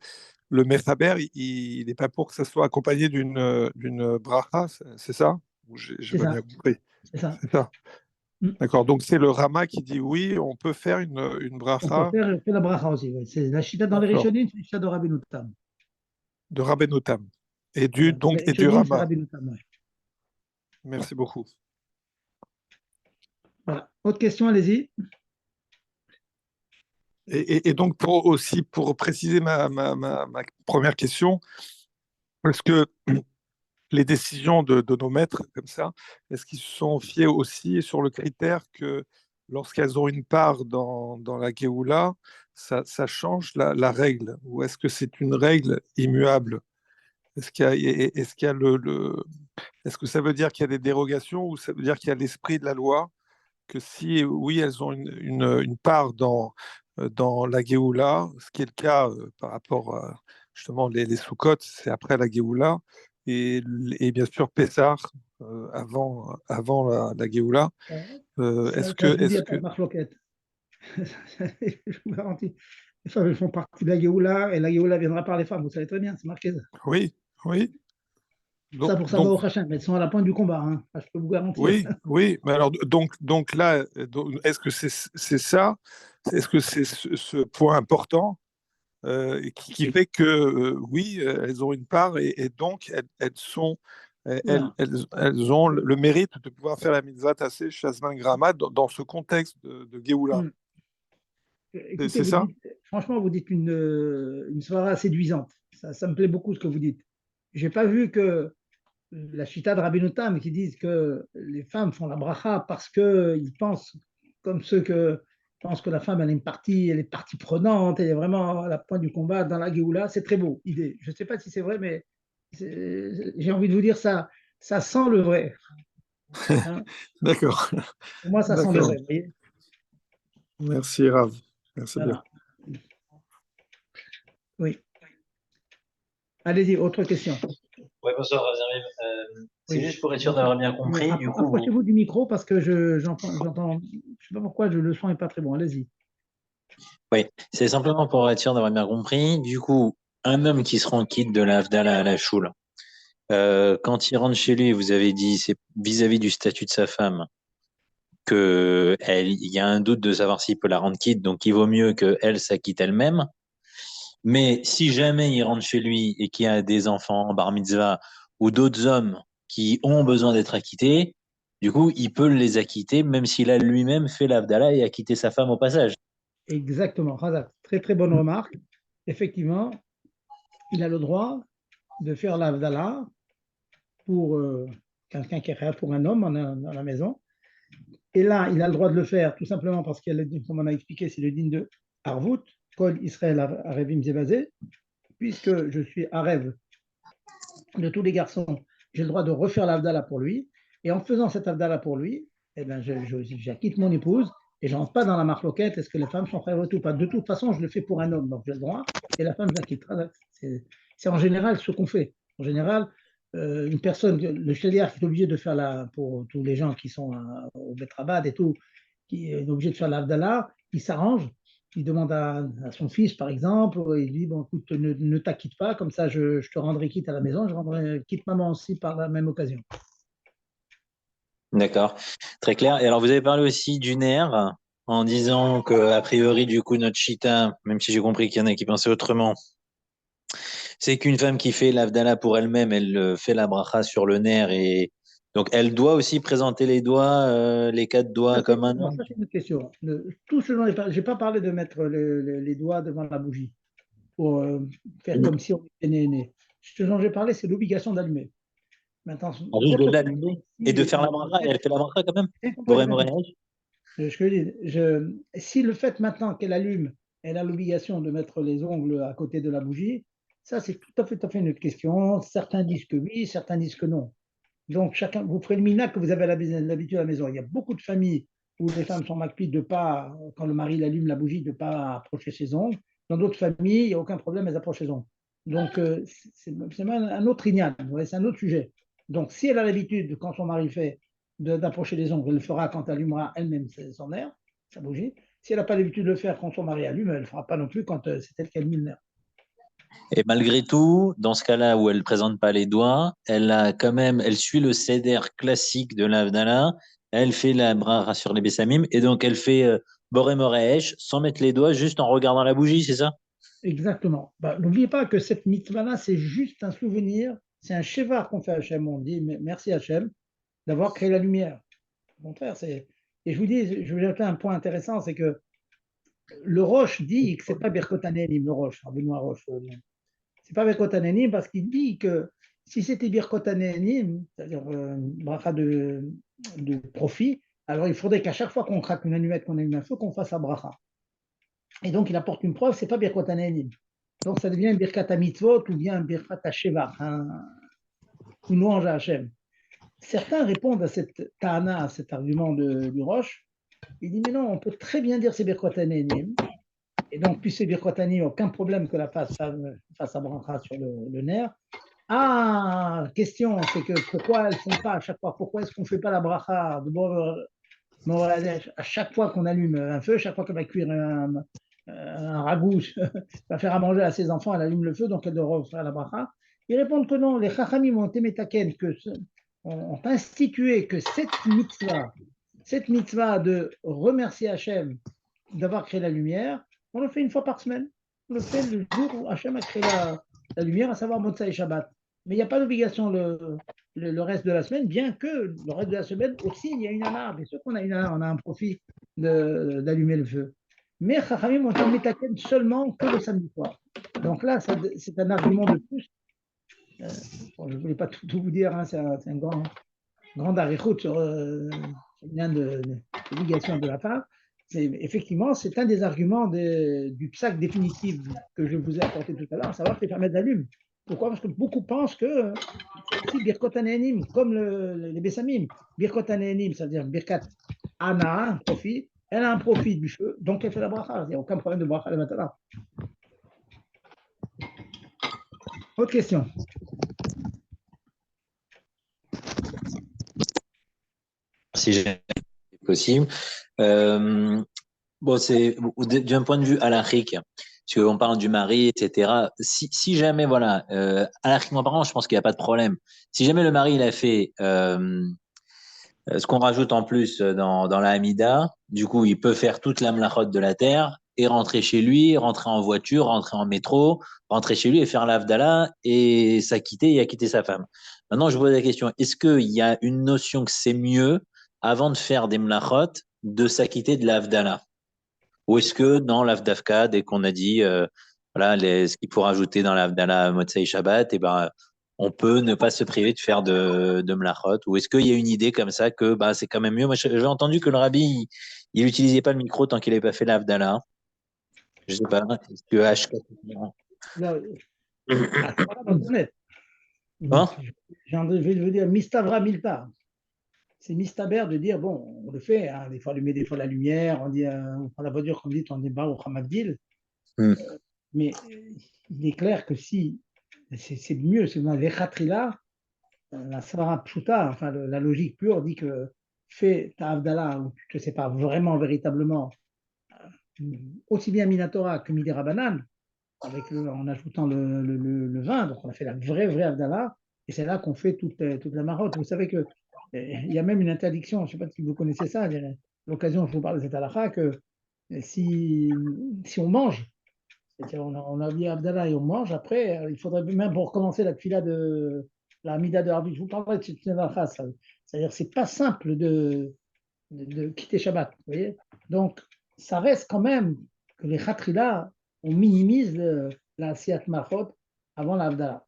le Mechaber, il n'est pas pour que ça soit accompagné d'une bracha, c'est ça? Ou j'ai pas bien compris. C'est ça. C'est ça. D'accord, donc c'est le Rama qui dit oui, on peut faire une bracha. On peut faire la bracha aussi. Oui. C'est la chita dans les Rishonim, c'est la chita de Rabbeinu Tam. De Rabbeinu Tam. Et du Rama. Rabbeinu Tam, ouais. Merci beaucoup. Voilà. Autre question, allez-y. Et donc, pour préciser ma première question, est-ce que les décisions de nos maîtres, comme ça, est-ce qu'ils se sont fiés aussi sur le critère que lorsqu'elles ont une part dans la Géoula, ça change la règle? Ou est-ce que c'est une règle immuable? Est-ce qu'il y a est-ce que ça veut dire qu'il y a des dérogations ou ça veut dire qu'il y a l'esprit de la loi, que si, oui, elles ont une part dans la Géoula, ce qui est le cas par rapport à justement les Soukhot, c'est après la Géoula, et bien sûr Pessah avant la Géoula. Ça, je vous dis, il n'y a pas de marloquette. Je vous garantis. Les femmes, elles font partie de la Géoula, et la Géoula viendra par les femmes, vous savez très bien, c'est marqué ça. Oui, oui. Ça, pour ça, au Hachem, elles sont à la pointe du combat, hein. Je peux vous garantir. Oui, oui, mais alors donc là, est-ce que c'est ça? Est-ce que c'est ce point important qui fait que oui, elles ont une part et donc elles sont elles ont le mérite de pouvoir faire la mitzvah tassée Shazman Grama dans ce contexte de Géoula. Écoutez, C'est vous ça? dites, franchement, vous dites une soirée séduisante. Ça me plaît beaucoup ce que vous dites. Je n'ai pas vu que la chita de Rabbeinu Tam qui disent que les femmes font la bracha parce qu'ils pensent, comme ceux que pensent que la femme elle est partie prenante, elle est vraiment à la pointe du combat dans la Géoula. C'est très beau, idée. Je ne sais pas si c'est vrai, mais j'ai envie de vous dire ça, ça sent le vrai. Hein. D'accord, Pour moi, ça sent le d'accord. vrai. Vous voyez. Merci Rav. Merci bien. Voilà. Oui. Allez-y, autre question. Oui, bonsoir, Razarib. C'est Oui. juste pour être sûr d'avoir bien compris. Du coup, Approchez-vous du micro parce que j'entends, je ne sais pas pourquoi le son n'est pas très bon. Allez-y. oui, c'est simplement pour être sûr d'avoir bien compris. Du coup, un homme qui se rend quitte de la Havdalah à la Choule, quand il rentre chez lui, vous avez dit, c'est vis-à-vis du statut de sa femme, il y a un doute de savoir s'il peut la rendre quitte, donc il vaut mieux qu'elle s'acquitte elle-même. Mais si jamais il rentre chez lui et qu'il y a des enfants, bar mitzvah, ou d'autres hommes qui ont besoin d'être acquittés, du coup, il peut les acquitter, même s'il a lui-même fait l'Avdallah et acquitté sa femme au passage. Exactement, Razak. Très très bonne remarque. Effectivement, il a le droit de faire l'Avdallah pour quelqu'un qui est prêt pour un homme dans la maison. Et là, il a le droit de le faire tout simplement parce qu'il y a comme on a expliqué, c'est le digne de Arvout, Kol Israël Arevim Zebazé, puisque je suis Arev de tous les garçons, j'ai le droit de refaire l'Avdallah pour lui. Et en faisant cette Avdallah pour lui, eh ben, j'acquitte mon épouse et je ne rentre pas dans la marloquette, est-ce que les femmes sont frères ou tout pas. De toute façon, je le fais pour un homme, donc j'ai le droit, et la femme, je l'acquitte. C'est en général ce qu'on fait. En général, une personne, le chaliar qui est obligé de faire pour tous les gens qui sont au Betrabad et tout, qui est obligé de faire l'Avdallah, il s'arrange, il demande à son fils, par exemple, il dit, bon, écoute, ne t'acquitte pas, comme ça je te rendrai quitte à la maison, je rendrai quitte maman aussi par la même occasion. D'accord, très clair. Et alors, vous avez parlé aussi du nerf en disant que, a priori, du coup, notre chita, même si j'ai compris qu'il y en a qui pensaient autrement, c'est qu'une femme qui fait l'Avdallah pour elle-même, elle fait la bracha sur le nerf et donc elle doit aussi présenter les doigts, les 4 doigts comme un homme. Ça, c'est une autre question. Tout ce dont je n'ai pas parlé de mettre les doigts devant la bougie pour faire comme si on était né. Ce dont j'ai parlé, c'est l'obligation d'allumer. Maintenant, Juste de votre l'allumer et de faire la bracha, et elle fait la bracha quand même. Si le fait maintenant qu'elle allume, elle a l'obligation de mettre les ongles à côté de la bougie, ça c'est tout à fait une autre question. Certains disent que oui, certains disent que non. Donc chacun, vous ferez le mina que vous avez l'habitude à la maison. Il y a beaucoup de familles où les femmes sont macpides de pas, quand le mari allume la bougie, de ne pas approcher ses ongles. Dans d'autres familles, il n'y a aucun problème, elles approchent les ongles. Donc c'est même un autre ignat, c'est un autre sujet. Donc si elle a l'habitude, quand son mari fait, d'approcher les ongles, elle le fera quand elle allumera elle-même son air, sa bougie. Si elle n'a pas l'habitude de le faire quand son mari allume, elle ne le fera pas non plus quand c'est elle qui allume le nerf. Et malgré tout, dans ce cas-là où elle ne présente pas les doigts, elle a quand même, elle suit le seder classique de l'Avdallah, elle fait la bracha sur les bessamim, et donc elle fait Boré Moresh sans mettre les doigts, juste en regardant la bougie, c'est ça? Exactement. Bah, n'oubliez pas que cette mitzvah-là, c'est juste un souvenir, c'est un shevar qu'on fait à Hachem. On dit merci Hachem d'avoir créé la lumière. Au contraire, et je vous dis, je vais ajouter un point intéressant, c'est que le Roche dit que ce n'est pas Birkot Hanehenim, le Roche, Benoît Roche. C'est pas Birkot Hanehenim parce qu'il dit que si c'était Birkot Hanehenim, c'est-à-dire bracha de profit, alors il faudrait qu'à chaque fois qu'on craque une allumette, qu'on allume un feu, qu'on fasse un bracha. Et donc il apporte une preuve, c'est pas Birkot Hanehenim. Donc ça devient un Birkat Mitzvot ou bien un Birkat Sheva, une louange à Hachem. Certains répondent à cette Tana, à cet argument du Roche. Il dit mais non, on peut très bien dire c'est Birkot Hanehenim. Et donc, puisque Birkot Hanehenim, aucun problème que la fasse à bracha sur le nerf. Ah, question, c'est que pourquoi elles ne font pas à chaque fois? Pourquoi est-ce qu'on ne fait pas la bracha de Moradesh à chaque fois qu'on allume un feu, chaque fois qu'elle va cuire un ragoût, va faire à manger à ses enfants, elle allume le feu, donc elle doit faire la bracha. Ils répondent que non, les chachamim ont émetaken, ont institué que cette mitzvah de remercier Hachem d'avoir créé la lumière, on le fait une fois par semaine. On le fait le jour où Hachem a créé la lumière, à savoir Motzai et Shabbat. Mais il n'y a pas d'obligation le reste de la semaine, bien que le reste de la semaine aussi, il y a une alarme. Bien sûr qu'on a une alarme, on a un profit d'allumer le feu. Mais Chachamim ont un métaken seulement que le samedi soir. Donc là, c'est un argument de plus. Bon, je ne voulais pas tout vous dire, hein, c'est un grand arichout sur une d'obligation de la part. Effectivement, c'est un des arguments du psaque définitif que je vous ai apporté tout à l'heure, à savoir que les permettre d'allume. Pourquoi? Parce que beaucoup pensent que si Birkot Hanehenim, comme les Bessamim, Birkot Hanehenim, c'est-à-dire Birkat Ana, un profit, elle a un profit du feu, donc elle fait la bracha. Il n'y a aucun problème de bracha le matin. Autre question. Si j'ai possible. Bon, c'est d'un point de vue halachique, parce qu'on parle du mari, etc. Si jamais, voilà, halachiquement parlant, je pense qu'il n'y a pas de problème. Si jamais le mari, il a fait ce qu'on rajoute en plus dans la Hamida, du coup, il peut faire toute la mlachot de la terre et rentrer chez lui, rentrer en voiture, rentrer en métro, rentrer chez lui et faire l'Havdalah et s'acquitter et acquitter sa femme. Maintenant, je vous pose la question, est-ce qu'il y a une notion que c'est mieux, avant de faire des mlachot, de s'acquitter de l'Havdalah? Ou est-ce que dans l'Avdavka, dès qu'on a dit voilà, ce qu'il faut rajouter dans l'Havdalah Motzei Shabbat, et ben, on peut ne pas se priver de faire de mlachot? Ou est-ce qu'il y a une idée comme ça que bah, c'est quand même mieux? Moi, j'ai entendu que le rabbi, il n'utilisait pas le micro tant qu'il n'avait pas fait l'Havdalah. Je sais pas. Est-ce que H4... Là, honnête. Hein? J'ai envie de vous dire Mistavra Milta. C'est mistaber de dire, bon, on le fait, hein, des fois allumer, des fois la lumière, on dit, on prend la voiture, comme dit, on dit Baruch Hamavdil. Mais il est clair que si, c'est mieux, c'est dans les khatrila, la Svara Pshuta, enfin la logique pure dit que fais ta Havdalah où tu te sépares vraiment, véritablement, aussi bien Minatora que Midera Banane, en ajoutant le vin, donc on a fait la vraie Havdalah, et c'est là qu'on fait toute la marotte. Vous savez que il y a même une interdiction, je ne sais pas si vous connaissez ça, l'occasion, je vous parle de cette halakha, que si on mange, c'est-à-dire on a dit Abdallah et on mange, après, il faudrait même pour recommencer la tfila de la Hamida de Harvey, je vous parlerai de cette halakha, c'est-à-dire c'est pas simple de quitter Shabbat, vous voyez. Donc, ça reste quand même que les khatrila, on minimise la siyat machot avant la Abdallah.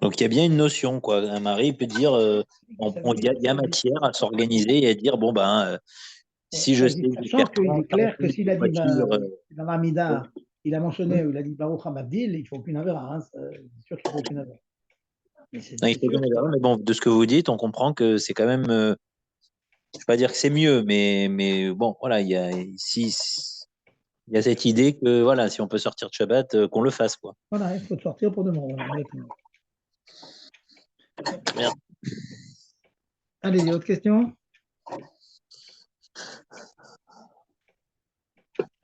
Donc, il y a bien une notion, quoi. Un mari peut dire, il y a matière à s'organiser et à dire, bon, ben, si je sais que je vais Sachant faire qu'il est clair que s'il a dit voiture, dans l'Amida, il a mentionné, il a dit Baruch Hamabdil, il ne faut aucune avéra. Hein, c'est sûr qu'il ne faut aucune avéra. Mais non, il faut bien avoir, mais bon, de ce que vous dites, on comprend que c'est quand même, je ne vais pas dire que c'est mieux, mais bon, voilà, il y a cette idée que voilà, si on peut sortir de Shabbat, qu'on le fasse, quoi. Voilà, il faut sortir pour demain. Voilà, Merde. allez, autre question.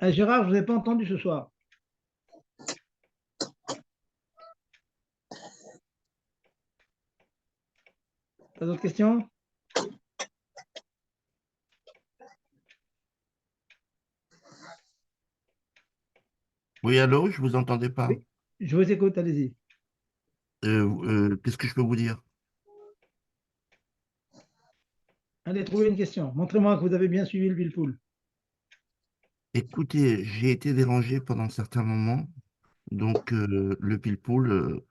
Gérard, je ne vous ai pas entendu ce soir. Pas d'autres questions? Oui, allô, je vous entendais pas. Oui, je vous écoute, allez-y. Qu'est-ce que je peux vous dire? Allez, trouvez une question. Montrez-moi que vous avez bien suivi le Pilpoul. Écoutez, j'ai été dérangé pendant certains moments, donc le pile-poule,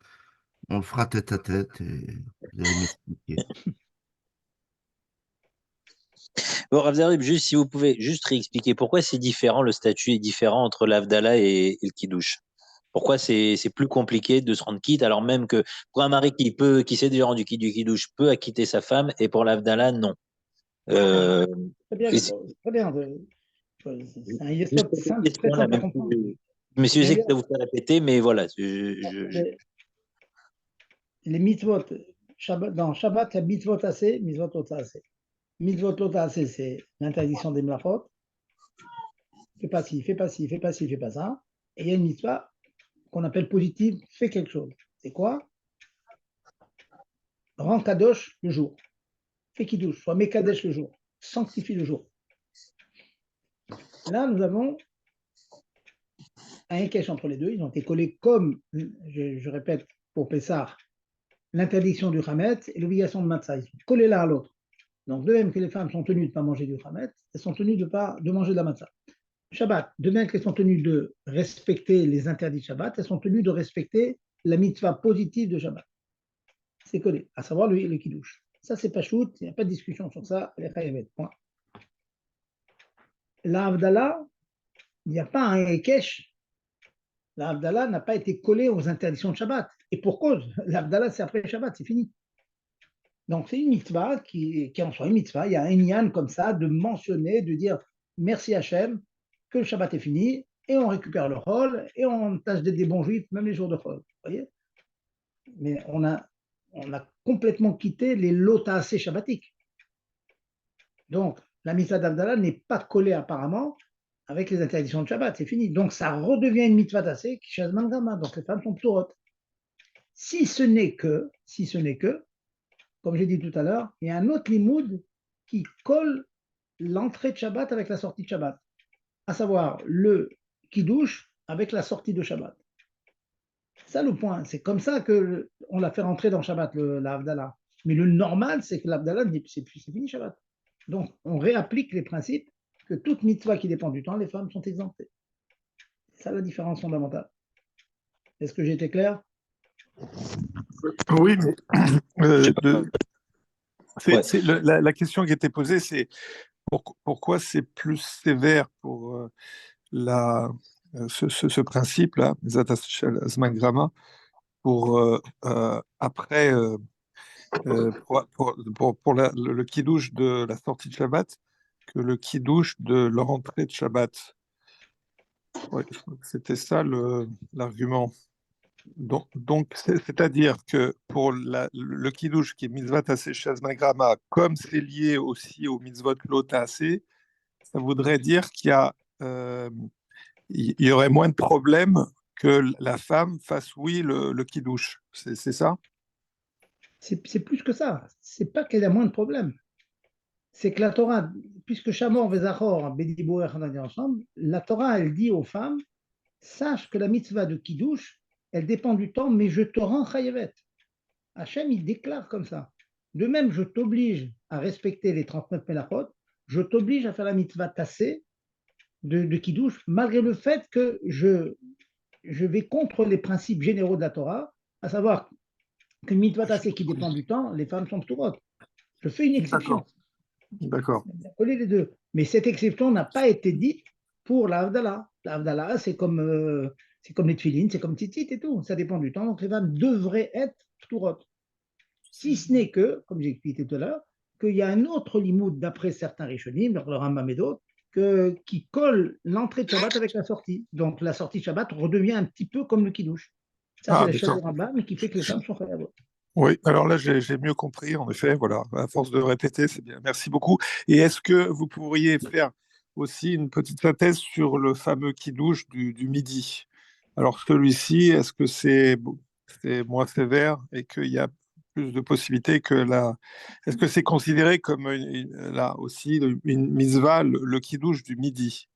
on le fera tête à tête et vous allez m'expliquer. Bon, Rav Zarib, juste si vous pouvez juste réexpliquer pourquoi c'est différent, le statut est différent entre l'Avdallah et le Kiddush. Pourquoi c'est plus compliqué de se rendre quitte, alors même que pour un mari qui s'est déjà rendu quitte du Kiddush peut acquitter sa femme et pour l'Avdallah, non. Très bien, Et c'est- très bien. C'est un juste yesod pour cette simple, très question-là, simple à même si comprendre. messieurs, je Mais sais que ça vous fait répéter, mais voilà. les mitzvot, dans Shabbat, il y a mitzvot assez, mitzvot lota assez. Mitzvot lota assez, c'est l'interdiction des mlachot. Fais pas ci, fais pas ci, fais pas ci, fais pas ça. Et il y a une mitzvah qu'on appelle positive, fais quelque chose. C'est quoi? Rends kadosh le jour. Fais kiddush, soit mekadesh le jour. Sanctifie le jour. Là, nous avons un ékesh entre les deux. Ils ont été collés comme, je répète, pour Pessah, l'interdiction du Hametz et l'obligation de Matzah. Ils sont collés l'un à l'autre. Donc, de même que les femmes sont tenues de ne pas manger du Hametz, elles sont tenues de manger de la Matzah. Shabbat, de même qu'elles sont tenues de respecter les interdits de Shabbat, elles sont tenues de respecter la mitzvah positive de Shabbat. C'est collé, à savoir le kiddush. Ça, c'est pas shoot, il n'y a pas de discussion sur ça, les chayavet, point. La Havdalah, il n'y a pas un Ekesh. La Havdalah n'a pas été collée aux interdictions de Shabbat. Et pour cause, la Havdalah, c'est après Shabbat, c'est fini. Donc, c'est une mitzvah qui en soi une mitzvah. Il y a un yan comme ça de mentionner, de dire merci Hachem, que le Shabbat est fini, et on récupère le rôle, et on tâche d'être des bons juifs, même les jours de rôle. Vous voyez? Mais on a complètement quitté les lotassés shabbatiques. Donc, la mitzvah d'Avdallah n'est pas collée apparemment avec les interdictions de Shabbat, c'est fini. Donc, ça redevient une mitzvah tassée qui chasse Mangama. Donc, les femmes sont ptourot. Si ce n'est que, comme j'ai dit tout à l'heure, il y a un autre limoud qui colle l'entrée de Shabbat avec la sortie de Shabbat, à savoir le kiddush avec la sortie de Shabbat. C'est ça le point. C'est comme ça qu'on l'a fait rentrer dans Shabbat, la Havdalah. Mais le normal, c'est que l'Havdalah, c'est fini Shabbat. Donc, on réapplique les principes que toute mitzvah qui dépend du temps, les femmes sont exemptées. C'est ça la différence fondamentale. Est-ce que j'ai été clair? Oui, mais la question qui était posée, c'est pourquoi c'est plus sévère pour ce principe-là, Zman Grama, pour après, pour le kidouche de la sortie de Shabbat que le kidouche de l'entrée de Shabbat. Ouais, je crois que c'était ça l'argument. Donc c'est-à-dire que pour le kiddush qui est mitzvah tassé shazman grama, comme c'est lié aussi au mitzvot lo tassé, ça voudrait dire il y aurait moins de problèmes que la femme fasse oui le kiddush. C'est ça? C'est plus que ça. C'est pas qu'il y a moins de problèmes. C'est que la Torah, puisque Shamor Vezachor, Bedibou on a dit ensemble, la Torah, elle dit aux femmes, sache que la mitzvah de kiddush, elle dépend du temps, mais je te rends chayavet. Hachem, il déclare comme ça. De même, je t'oblige à respecter les 39 melachot, je t'oblige à faire la mitzvah tassée de Kiddush, malgré le fait que je vais contre les principes généraux de la Torah, à savoir qu'une mitzvah tassée qui dépend du temps, les femmes sont p'turotes. Je fais une exception. D'accord. Coller les deux. Mais cette exception n'a pas été dite pour la Havdalah. La Havdalah, c'est comme les tefilines, c'est comme tzitzit et tout. Ça dépend du temps. Donc les femmes devraient être p'turotes. Si ce n'est que, comme j'ai expliqué tout à l'heure, qu'il y a un autre limoud d'après certains Rishonim, le Rambam et d'autres, qui colle l'entrée de Shabbat avec la sortie. Donc la sortie de Shabbat redevient un petit peu comme le kiddush. Ça, c'est la chaîne du Rambam, mais qui fait que les femmes sont chayavot. Oui, alors là, j'ai mieux compris, en effet, voilà, à force de répéter, c'est bien. Merci beaucoup. Et est-ce que vous pourriez faire aussi une petite synthèse sur le fameux kiddush du midi? Alors celui-ci, est-ce que c'est moins sévère et qu'il y a plus de possibilités que la... Est-ce que c'est considéré comme là aussi une mitzvah, le kiddush du midi,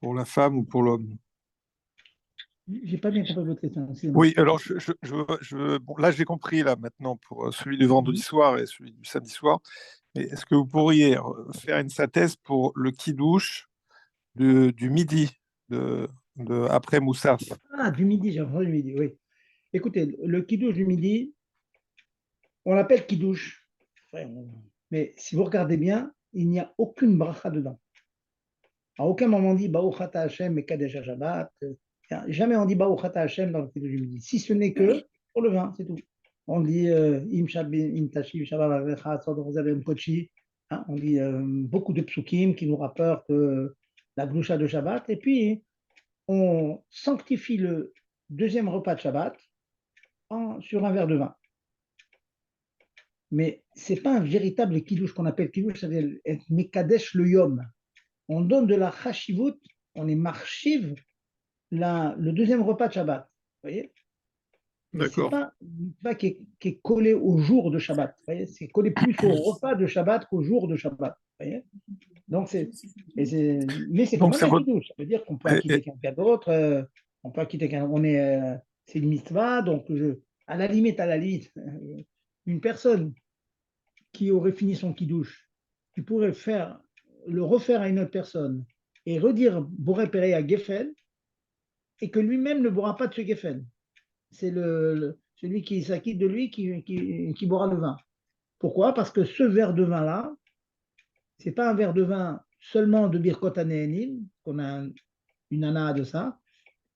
pour la femme ou pour l'homme? J'ai pas bien compris votre question. Oui, alors bon, là j'ai compris là maintenant pour celui du vendredi soir et celui du samedi soir. Mais est-ce que vous pourriez faire une synthèse pour le kidouche du midi, après Moussaf? Ah, du midi, j'ai entendu du midi, oui. Écoutez, le kidouche du midi, on l'appelle kidouche. Enfin, mais si vous regardez bien, il n'y a aucune bracha dedans. À aucun moment on dit Baruch Ata Hashem et Kadesh Shabbat. Jamais on dit Baruch Ata Hashem dans le kidouche du midi. Si ce n'est que pour le vin, c'est tout. On dit Im Tashiv Shabbat Avecha Tzod Rozalem Kochi. On dit beaucoup de psukim qui nous rapportent la gloucha de Shabbat. Et puis, on sanctifie le deuxième repas de Shabbat sur un verre de vin. Mais ce n'est pas un véritable kidouche qu'on appelle kidouche, ça veut dire être Mekadesh le Yom. On donne de la chashivut, on est marchiv le deuxième repas de Shabbat. Vous voyez? D'accord. C'est pas qui est collé au jour de Shabbat. Vous voyez? C'est collé plus au repas de Shabbat qu'au jour de Shabbat. Vous voyez? Donc mais c'est quand même un kidouche. Ça veut dire qu'on peut acquitter quelqu'un d'autre. On peut acquitter quelqu'un. C'est une mitzvah. Donc, à la limite, une personne qui aurait fini son kidouche, qui pourrait le refaire à une autre personne et redire Boré Péré à Geffen, et que lui-même ne boira pas de ce Geffen. C'est celui qui s'acquitte de lui qui boira le vin. Pourquoi? Parce que ce verre de vin-là, ce n'est pas un verre de vin seulement de Birkot Hanehenim, qu'on a une ana de ça,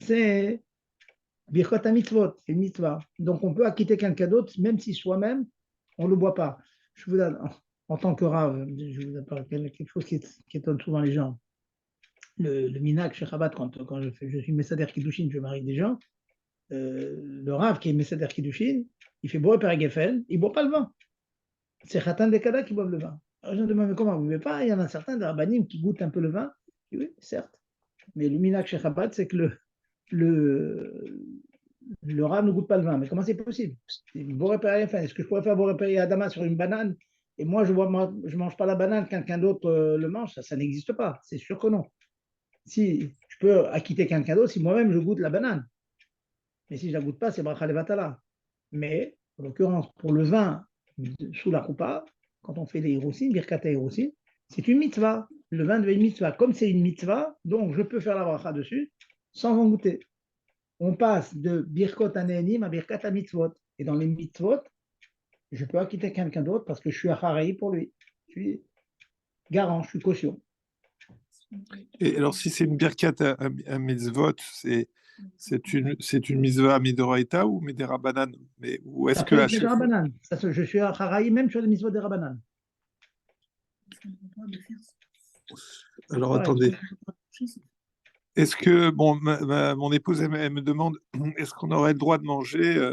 c'est Birkot HaMitzvot, c'est une mitzvah. Donc on peut acquitter quelqu'un d'autre, même si soi-même, on ne le boit pas. Je vous donne, en tant que rave, je vous apporte quelque chose qui étonne souvent les gens. Le minak chez Chabad, quand je suis Messader Kiddushin, je marie des gens, le rave qui est Messader Kiddushin, il fait boire par Geffen, il ne boit pas le vin. C'est Khatan Dekada qui boivent le vin. Alors je me demande, mais comment vous ne buvez pas? Il y en a certains de Rabbanim qui goûtent un peu le vin. Oui, certes. Mais le minak chez Chabad, c'est que le rave ne goûte pas le vin. Mais comment c'est possible? Est-ce que je pourrais faire Boré Adama sur une banane et moi, je ne mange pas la banane, quelqu'un d'autre le mange? Ça n'existe pas. C'est sûr que non. Si je peux acquitter quelqu'un d'autre, si moi-même je goûte la banane. Mais si je ne la goûte pas, c'est bracha levatala. Mais, en l'occurrence, pour le vin sous la roupa, quand on fait les hirosin, birkata hirosin, c'est une mitzvah. Le vin devient une mitzvah. Comme c'est une mitzvah, donc je peux faire la bracha dessus sans en goûter. On passe de birkot hanehenim à birkat mitzvot. Et dans les mitzvot, je peux acquitter quelqu'un d'autre parce que je suis acharaï pour lui. Je suis garant, je suis caution. Et alors, si c'est une birkat à mitzvot, c'est une mitzvah midoraita ou midérabanan? Mais où est-ce que je suis acharaï même sur les mitzvot des rabanan. Alors, attendez. Est-ce que, bon, mon épouse, elle me demande, est-ce qu'on aurait le droit de manger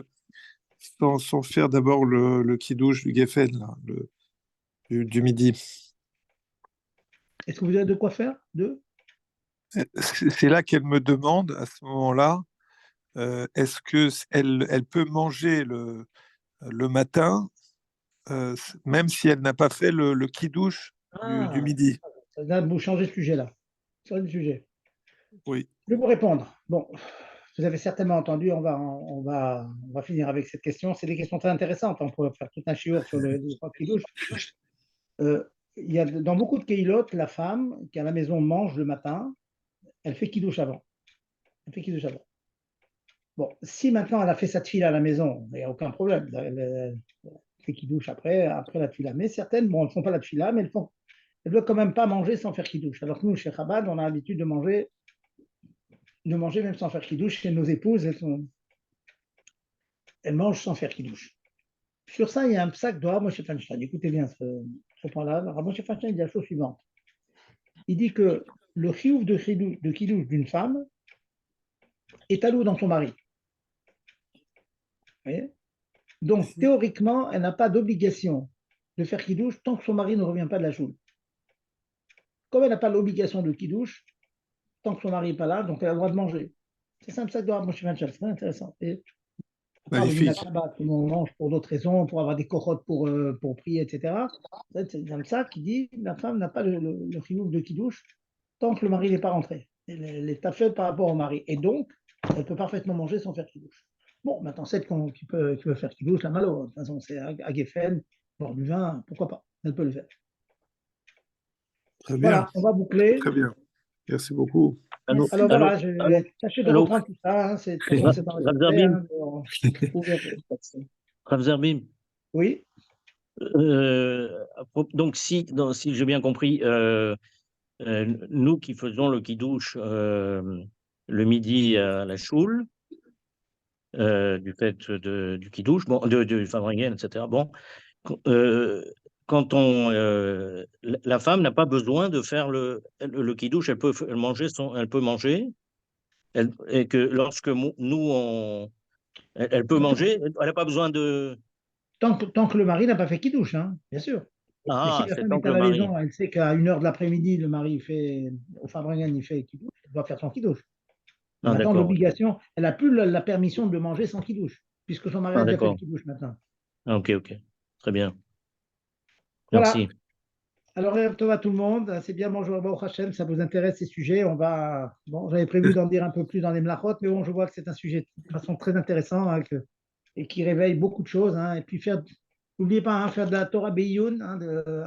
sans faire d'abord le kidouche du Geffen, là, du midi? Est-ce que vous avez de quoi faire? C'est là qu'elle me demande, à ce moment-là, est-ce qu'elle peut manger le matin, même si elle n'a pas fait le kidouche du midi? Là, vous changez de sujet là. Changez de sujet. Oui. Je vais vous répondre. Bon, vous avez certainement entendu, on va finir avec cette question. C'est des questions très intéressantes. On pourrait faire tout un chiour sur le kidouche. Il y a, dans beaucoup de keilot, la femme qui à la maison mange le matin, elle fait kidouche avant. Bon, si maintenant elle a fait sa tefila à la maison, il n'y a aucun problème. Elle fait kidouche après la tefila. Mais certaines, bon, elles ne font pas la tefila, mais elles ne doivent quand même pas manger sans faire kidouche. Alors que nous, chez Chabad, on a l'habitude de manger même sans faire kidouche. Chez nos épouses, elles mangent sans faire kidouche. Sur ça, il y a un psak de Rav Moshe Feinstein. Écoutez bien ce point-là. Rav Moshe Feinstein dit la chose suivante. Il dit que le chiouf de kidouche d'une femme est alloué dans son mari. Vous voyez? Donc, théoriquement, elle n'a pas d'obligation de faire kidouche tant que son mari ne revient pas de la choule. Comme elle n'a pas l'obligation de kidouche, tant que son mari n'est pas là, donc elle a le droit de manger. C'est ça un psak de Rav Moshe Feinstein. C'est très intéressant. Et magnifique. On mange pour d'autres raisons, pour avoir des corottes pour prier, etc. C'est comme ça qui dit la femme n'a pas le chinouk de kidouche tant que le mari n'est pas rentré. Elle est fait par rapport au mari. Et donc, elle peut parfaitement manger sans faire kidouche. Bon, maintenant, celle qui peut faire kidouche, la malo. De toute façon, c'est à Geffen, boire du vin, pourquoi pas. elle peut le faire. Très bien, Voilà, on va boucler. très bien. Merci beaucoup. Merci. Alors alors, voilà, je vais tâcher de alors, reprendre tout ça. Hein, c'est, de toute façon, c'est Rav enregistré. Zerbib, Hein, vous verrez. Rav Zerbib, Oui, donc si j'ai bien compris, nous qui faisons le kidouche le midi à la choule, du fait du kidouche, bon, du Fabringen, etc. Bon, euh, quand la femme n'a pas besoin de faire le kidouche, elle peut manger, et que lorsque elle peut manger, elle n'a pas besoin de. tant que le mari n'a pas fait kidouche, hein, bien sûr. Mais si Ah, la c'est femme tant est que à le la mari. maison, elle sait qu'à 1 heure de l'après-midi, le mari fait, au Fabringen, il fait kidouche, elle doit faire son kidouche. Mais Ah, maintenant, d'accord. l'obligation, elle n'a plus la permission de manger sans kidouche, puisque son mari Ah, a déjà fait le d'accord. kidouche maintenant. Ah, ok, ok. Très bien. Voilà. Merci. Alors, Tov à tout le monde. C'est bien, bonjour, Baruch Hashem, ça vous intéresse ces sujets. Bon, j'avais prévu d'en dire un peu plus dans les mlachot, mais bon, je vois que c'est un sujet de façon très intéressant hein, et qui réveille beaucoup de choses. Hein, et puis, n'oubliez pas, hein, faire de la Torah Beiyun, hein,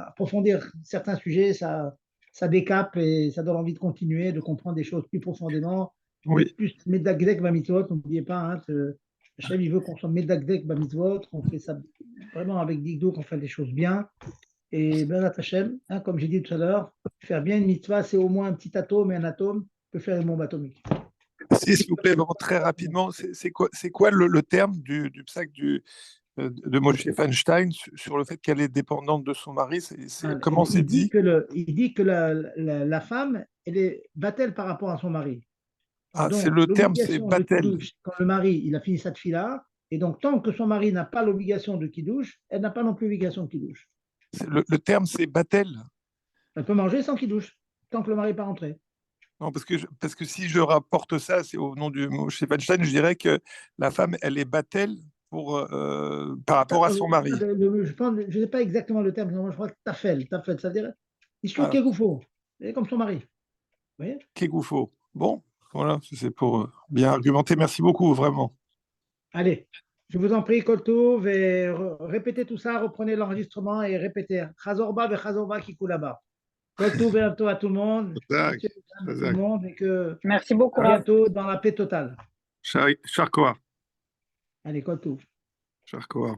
approfondir certains sujets, ça décape et ça donne envie de continuer, de comprendre des choses plus profondément, d'être Oui, plus Medagdek Bamitzvot. N'oubliez pas, hein, Hachem, il veut qu'on soit Medagdek Bamitzvot, qu'on fait ça vraiment avec Digdo, qu'on fait des choses bien. Et Bezat Hachem, hein, comme j'ai dit tout à l'heure, faire bien une mitzvah, c'est au moins un petit atome, et un atome peut faire une bombe atomique. s'il vous plaît, vraiment très rapidement, c'est quoi le terme du psaque de Moshe Feinstein sur le fait qu'elle est dépendante de son mari? Comment c'est dit? Il dit que la femme, elle est battelle par rapport à son mari. Ah, c'est Donc, le terme, c'est l'obligation de Batel. kidouche, quand le mari, il a fini sa tfila, et donc tant que son mari n'a pas l'obligation de kidouche, elle n'a pas non plus l'obligation de kidouche. Le terme, c'est Batel. Elle peut manger sans kidouche, tant que le mari n'est pas rentré. Non, parce que si je rapporte ça, c'est au nom du Moshe Feinstein, je dirais que la femme, elle est Batel par rapport à son mari. Je ne sais pas exactement le terme, je crois que tafel, ça veut dire Ishtou Ah, Kegoufo, comme son mari. Vous voyez? Kegoufo. Bon, voilà, c'est pour bien argumenter. Merci beaucoup, vraiment. Allez, je vous en prie, Koltouv, et répétez tout ça, reprenez l'enregistrement et répétez. Chazorba ve Chazorba qui coule là-bas. Koltouv et à tout le monde, Zach, monsieur, madame, tout le Zach. monde, et que Merci beaucoup, à Rav. bientôt dans la paix totale. Charcoa. Allez, Koltouv. Charcoa.